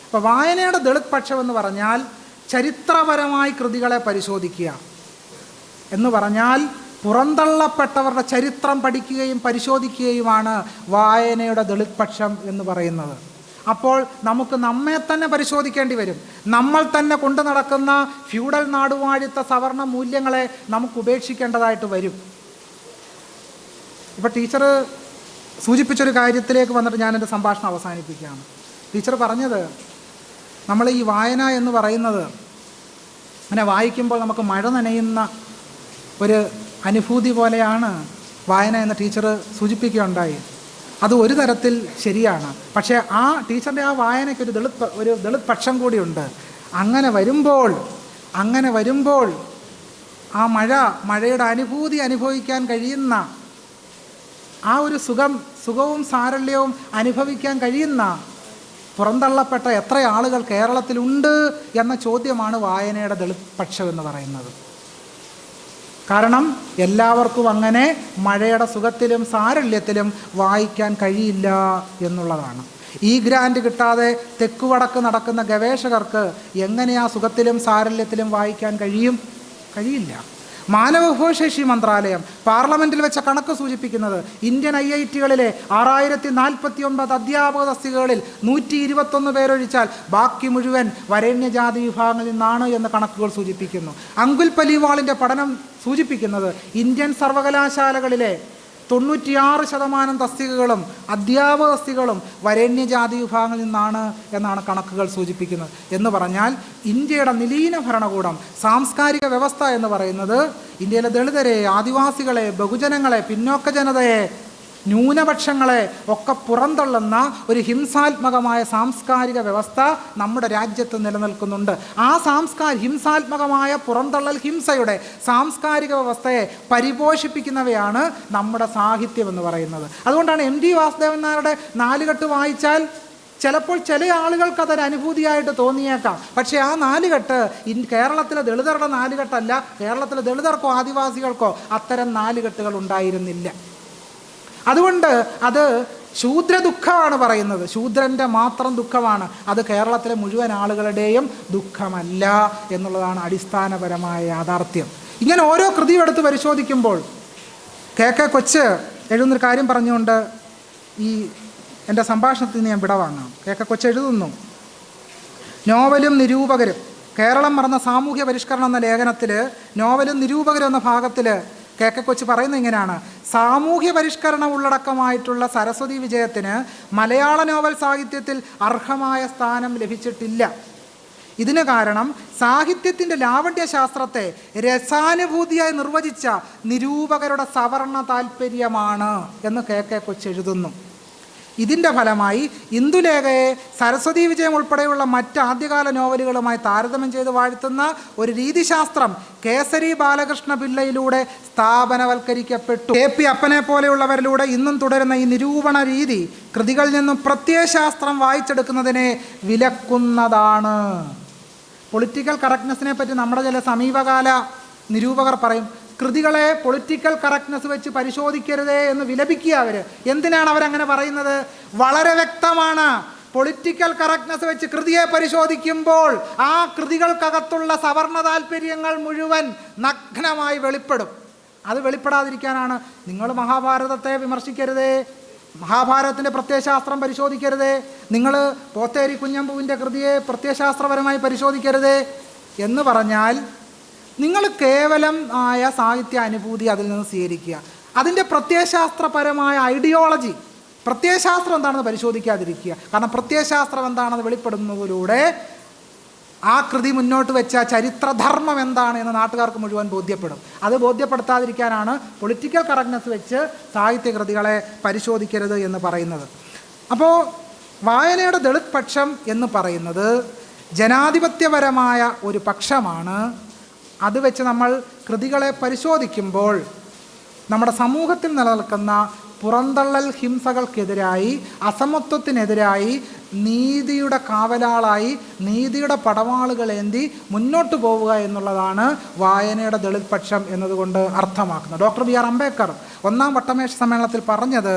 അപ്പോൾ വായനയുടെ ദളിത് പക്ഷം എന്ന് പറഞ്ഞാൽ ചരിത്രപരമായി കൃതികളെ പരിശോധിക്കുക എന്ന് പറഞ്ഞാൽ പുറന്തള്ളപ്പെട്ടവരുടെ ചരിത്രം പഠിക്കുകയും പരിശോധിക്കുകയുമാണ് വായനയുടെ ദളിത് പക്ഷം എന്ന് പറയുന്നത്. അപ്പോൾ നമുക്ക് നമ്മെ തന്നെ പരിശോധിക്കേണ്ടി വരും. നമ്മൾ തന്നെ കൊണ്ടു നടക്കുന്ന ഫ്യൂഡൽ നാടുവാഴിത്ത സവർണ മൂല്യങ്ങളെ നമുക്ക് ഉപേക്ഷിക്കേണ്ടതായിട്ട് വരും. ഇപ്പോൾ ടീച്ചർ സൂചിപ്പിച്ചൊരു കാര്യത്തിലേക്ക് വന്നിട്ട് ഞാനെൻ്റെ സംഭാഷണം അവസാനിപ്പിക്കുകയാണ്. ടീച്ചർ പറഞ്ഞത് നമ്മൾ ഈ വായന എന്ന് പറയുന്നത് അങ്ങനെ വായിക്കുമ്പോൾ നമുക്ക് മഴ നനയുന്ന ഒരു അനുഭൂതി പോലെയാണ് വായന എന്ന ടീച്ചർ സൂചിപ്പിക്കുകയുണ്ടായി. അത് ഒരു തരത്തിൽ ശരിയാണ്. പക്ഷേ ആ ടീച്ചറിൻ്റെ ആ വായനയ്ക്ക് ഒരു ദളിത് പക്ഷം കൂടിയുണ്ട്. അങ്ങനെ വരുമ്പോൾ ആ മഴയുടെ അനുഭൂതി അനുഭവിക്കാൻ കഴിയുന്ന, ആ ഒരു സുഖവും സാരല്യവും അനുഭവിക്കാൻ കഴിയുന്ന പുറന്തള്ളപ്പെട്ട എത്ര ആളുകൾ കേരളത്തിലുണ്ട് എന്ന ചോദ്യമാണ് വായനയുടെ ദളിത് പക്ഷം എന്ന് പറയുന്നത്. കാരണം എല്ലാവർക്കും അങ്ങനെ മഴയുടെ സുഖത്തിലും സാരല്യത്തിലും വായിക്കാൻ കഴിയില്ല എന്നുള്ളതാണ്. ഈ ഗ്രാൻഡ് കിട്ടാതെ തെക്കുവടക്ക് നടക്കുന്ന ഗവേഷകർക്ക് എങ്ങനെയാ സുഖത്തിലും സാരല്യത്തിലും വായിക്കാൻ കഴിയില്ല. മാനവവിഭവശേഷി മന്ത്രാലയം പാർലമെൻറ്റിൽ വെച്ച കണക്ക് സൂചിപ്പിക്കുന്നത് ഇന്ത്യൻ IIT-കളിലെ 6049 അധ്യാപക തസ്തികകളിൽ 121 പേരൊഴിച്ചാൽ ബാക്കി മുഴുവൻ വരേണ്യജാതി വിഭാഗങ്ങളിൽ നിന്നാണ് എന്ന് കണക്കുകൾ സൂചിപ്പിക്കുന്നു. അങ്കുൽ പലിവാളിൻ്റെ പഠനം സൂചിപ്പിക്കുന്നത് ഇന്ത്യൻ സർവകലാശാലകളിലെ 96% തസ്തികകളും അധ്യാപക തസ്തികകളും വരേണ്യജാതി വിഭാഗങ്ങളിൽ നിന്നാണ് എന്നാണ് കണക്കുകൾ സൂചിപ്പിക്കുന്നത്. എന്ന് പറഞ്ഞാൽ ഇന്ത്യയുടെ നിലീന ഭരണകൂടം, സാംസ്കാരിക വ്യവസ്ഥ എന്ന് പറയുന്നത് ഇന്ത്യയിലെ ദളിതരെ, ആദിവാസികളെ, ബഹുജനങ്ങളെ, പിന്നോക്ക ജനതയെ, ന്യൂനപക്ഷങ്ങളെ ഒക്കെ പുറന്തള്ളുന്ന ഒരു ഹിംസാത്മകമായ സാംസ്കാരിക വ്യവസ്ഥ നമ്മുടെ രാജ്യത്ത് നിലനിൽക്കുന്നുണ്ട്. ആ ഹിംസാത്മകമായ പുറന്തള്ളൽ ഹിംസയുടെ സാംസ്കാരിക വ്യവസ്ഥയെ പരിപോഷിപ്പിക്കുന്നവയാണ് നമ്മുടെ സാഹിത്യം എന്ന് പറയുന്നത്. അതുകൊണ്ടാണ് MT വാസുദേവൻ നായരുടെ നാലുകെട്ട് വായിച്ചാൽ ചിലപ്പോൾ ചില ആളുകൾക്ക് അതൊരു അനുഭൂതിയായിട്ട് തോന്നിയേക്കാം. പക്ഷേ ആ നാലുകെട്ട് കേരളത്തിലെ ദളിതരുടെ നാലുകെട്ടല്ല. കേരളത്തിലെ ദളിതർക്കോ ആദിവാസികൾക്കോ അത്തരം നാലുകെട്ടുകൾ ഉണ്ടായിരുന്നില്ല. അതുകൊണ്ട് അത് ശൂദ്ര ദുഃഖമാണ് പറയുന്നത്, ശൂദ്രൻ്റെ മാത്രം ദുഃഖമാണ്. അത് കേരളത്തിലെ മുഴുവൻ ആളുകളുടെയും ദുഃഖമല്ല എന്നുള്ളതാണ് അടിസ്ഥാനപരമായ യാഥാർത്ഥ്യം. ഇങ്ങനെ ഓരോ കൃതിയും എടുത്ത് പരിശോധിക്കുമ്പോൾ KK കൊച്ച് എഴുതുന്നൊരു കാര്യം പറഞ്ഞുകൊണ്ട് ഈ എൻ്റെ സംഭാഷണത്തിൽ നിന്ന് ഞാൻ വിടവാങ്ങാം. KK കൊച്ച് എഴുതുന്നു, നോവലും നിരൂപകരും കേരളം മറന്ന സാമൂഹ്യ പരിഷ്കരണം എന്ന ലേഖനത്തിൽ നോവലും നിരൂപകരും എന്ന ഭാഗത്തിൽ KK കൊച്ച് പറയുന്നത് ഇങ്ങനെയാണ്: സാമൂഹ്യ പരിഷ്കരണ ഉള്ളടക്കമായിട്ടുള്ള സരസ്വതി വിജയത്തിന് മലയാള നോവൽ സാഹിത്യത്തിൽ അർഹമായ സ്ഥാനം ലഭിച്ചിട്ടില്ല. ഇതിന് കാരണം സാഹിത്യത്തിൻ്റെ ലാവണ്യശാസ്ത്രത്തെ രസാനുഭൂതിയായി നിർവചിച്ച നിരൂപകരുടെ സവർണ താൽപ്പര്യമാണ് എന്ന് KK കൊച്ച് എഴുതുന്നു. ഇതിൻ്റെ ഫലമായി ഇന്ദുലേഖയെ സരസ്വതി വിജയം ഉൾപ്പെടെയുള്ള മറ്റ് ആദ്യകാല നോവലുകളുമായി താരതമ്യം ചെയ്ത് വാഴ്ത്തുന്ന ഒരു രീതിശാസ്ത്രം കേസരി ബാലകൃഷ്ണ പിള്ളയിലൂടെ സ്ഥാപനവൽക്കരിക്കപ്പെട്ടു. KP അപ്പനെ പോലെയുള്ളവരിലൂടെ ഇന്നും തുടരുന്ന ഈ നിരൂപണ രീതി കൃതികളിൽ നിന്നും പ്രത്യയശാസ്ത്രം വായിച്ചെടുക്കുന്നതിനെ വിലക്കുന്നതാണ്. പൊളിറ്റിക്കൽ കറക്റ്റ്നെസ്സിനെ പറ്റി നമ്മുടെ ചില സമീപകാല നിരൂപകർ പറയും, കൃതികളെ പൊളിറ്റിക്കൽ കറക്റ്റ്നെസ് വെച്ച് പരിശോധിക്കരുതേ എന്ന് വിലപിക്കുക. എന്തിനാണ് അവരങ്ങനെ പറയുന്നത്? വളരെ വ്യക്തമാണ്. പൊളിറ്റിക്കൽ കറക്റ്റ്നെസ് വെച്ച് കൃതിയെ പരിശോധിക്കുമ്പോൾ ആ കൃതികൾക്കകത്തുള്ള സവർണ താൽപ്പര്യങ്ങൾ മുഴുവൻ നഗ്നമായി വെളിപ്പെടും. അത് വെളിപ്പെടാതിരിക്കാനാണ് നിങ്ങൾ മഹാഭാരതത്തെ വിമർശിക്കരുതേ, മഹാഭാരതത്തിൻ്റെ പ്രത്യയശാസ്ത്രം പരിശോധിക്കരുതേ, നിങ്ങൾ പോത്തേരി കുഞ്ഞമ്പുവിൻ്റെ കൃതിയെ പ്രത്യയശാസ്ത്രപരമായി പരിശോധിക്കരുതേ എന്ന് പറഞ്ഞാൽ നിങ്ങൾ കേവലം ആയ സാഹിത്യ അനുഭൂതി അതിൽ നിന്ന് സ്വീകരിക്കുക. അതിൻ്റെ പ്രത്യയശാസ്ത്രപരമായ ഐഡിയോളജി, പ്രത്യയശാസ്ത്രം എന്താണെന്ന് പരിശോധിക്കാതിരിക്കുക. കാരണം പ്രത്യയശാസ്ത്രം എന്താണെന്ന് വെളിപ്പെടുന്നതിലൂടെ ആ കൃതി മുന്നോട്ട് വെച്ച ചരിത്രധർമ്മം എന്താണ് എന്ന് നാട്ടുകാർക്ക് മുഴുവൻ ബോധ്യപ്പെടും. അത് ബോധ്യപ്പെടുത്താതിരിക്കാനാണ് പൊളിറ്റിക്കൽ കറക്റ്റ്നെസ് വെച്ച് സാഹിത്യകൃതികളെ പരിശോധിക്കരുത് എന്ന് പറയുന്നത്. അപ്പോൾ വായനയുടെ ദളിത് പക്ഷം എന്ന് പറയുന്നത് ജനാധിപത്യപരമായ ഒരു പക്ഷമാണ്. അത് വെച്ച് നമ്മൾ കൃതികളെ പരിശോധിക്കുമ്പോൾ നമ്മുടെ സമൂഹത്തിൽ നിലനിൽക്കുന്ന പുറന്തള്ളൽ ഹിംസകൾക്കെതിരായി, അസമത്വത്തിനെതിരായി നീതിയുടെ കാവലാളായി, നീതിയുടെ പടവാളുകളേന്തി മുന്നോട്ട് പോവുക എന്നുള്ളതാണ് വായനയുടെ ദളിത് പക്ഷം എന്നതുകൊണ്ട് അർത്ഥമാക്കുന്നത്. ഡോക്ടർ BR അംബേദ്കർ 1-ാം വട്ടമേശ സമ്മേളനത്തിൽ പറഞ്ഞത്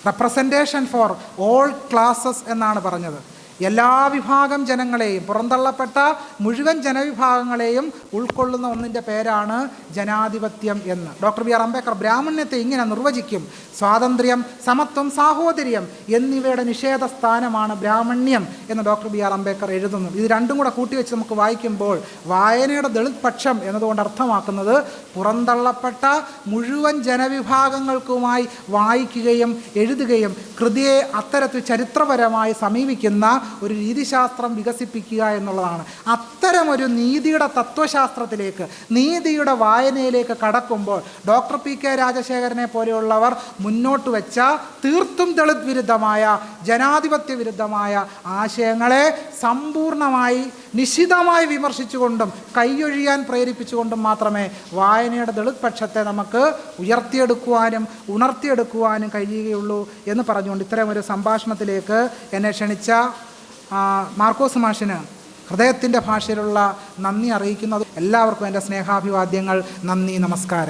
റെപ്രസെൻറ്റേഷൻ ഫോർ ഓൾ ക്ലാസസ് എന്നാണ് പറഞ്ഞത്. എല്ലാ വിഭാഗം ജനങ്ങളെയും, പുറന്തള്ളപ്പെട്ട മുഴുവൻ ജനവിഭാഗങ്ങളെയും ഉൾക്കൊള്ളുന്ന ഒന്നിൻ്റെ പേരാണ് ജനാധിപത്യം എന്ന്. ഡോക്ടർ BR അംബേദ്കർ ബ്രാഹ്മണ്യത്തെ ഇങ്ങനെ നിർവചിക്കും: സ്വാതന്ത്ര്യം, സമത്വം, സാഹോദര്യം എന്നിവയുടെ നിഷേധ സ്ഥാനമാണ് ബ്രാഹ്മണ്യം എന്ന് ഡോക്ടർ BR അംബേദ്കർ എഴുതുന്നു. ഇത് രണ്ടും കൂടെ കൂട്ടിവെച്ച് നമുക്ക് വായിക്കുമ്പോൾ വായനയുടെ ദളിത് പക്ഷം എന്നതുകൊണ്ട് അർത്ഥമാക്കുന്നത് പുറന്തള്ളപ്പെട്ട മുഴുവൻ ജനവിഭാഗങ്ങൾക്കുമായി വായിക്കുകയും എഴുതുകയും കൃതിയെ അത്തരത്തിൽ ചരിത്രപരമായി സമീപിക്കുന്ന ഒരു രീതിശാസ്ത്രം വികസിപ്പിക്കുക എന്നുള്ളതാണ്. അത്തരമൊരു നീതിയുടെ തത്വശാസ്ത്രത്തിലേക്ക്, നീതിയുടെ വായനയിലേക്ക് കടക്കുമ്പോൾ ഡോക്ടർ PK രാജശേഖരനെ പോലെയുള്ളവർ മുന്നോട്ട് വെച്ച തീർത്തും ദളിത് വിരുദ്ധമായ, ജനാധിപത്യ വിരുദ്ധമായ ആശയങ്ങളെ സമ്പൂർണമായി നിശിതമായി വിമർശിച്ചുകൊണ്ടും കൈയൊഴിയാൻ പ്രേരിപ്പിച്ചുകൊണ്ടും മാത്രമേ വായനയുടെ ദളിത് പക്ഷത്തെ നമുക്ക് ഉയർത്തിയെടുക്കുവാനും ഉണർത്തിയെടുക്കുവാനും കഴിയുകയുള്ളൂ എന്ന് പറഞ്ഞുകൊണ്ട് ഇത്തരം ഒരു സംഭാഷണത്തിലേക്ക് എന്നെ ക്ഷണിച്ച മാർക്കോസ് മാഷിന് ഹൃദയത്തിൻ്റെ ഭാഷയിലുള്ള നന്ദി അറിയിക്കുന്നത്. എല്ലാവർക്കും എൻ്റെ സ്നേഹാഭിവാദ്യങ്ങൾ. നന്ദി, നമസ്കാരം.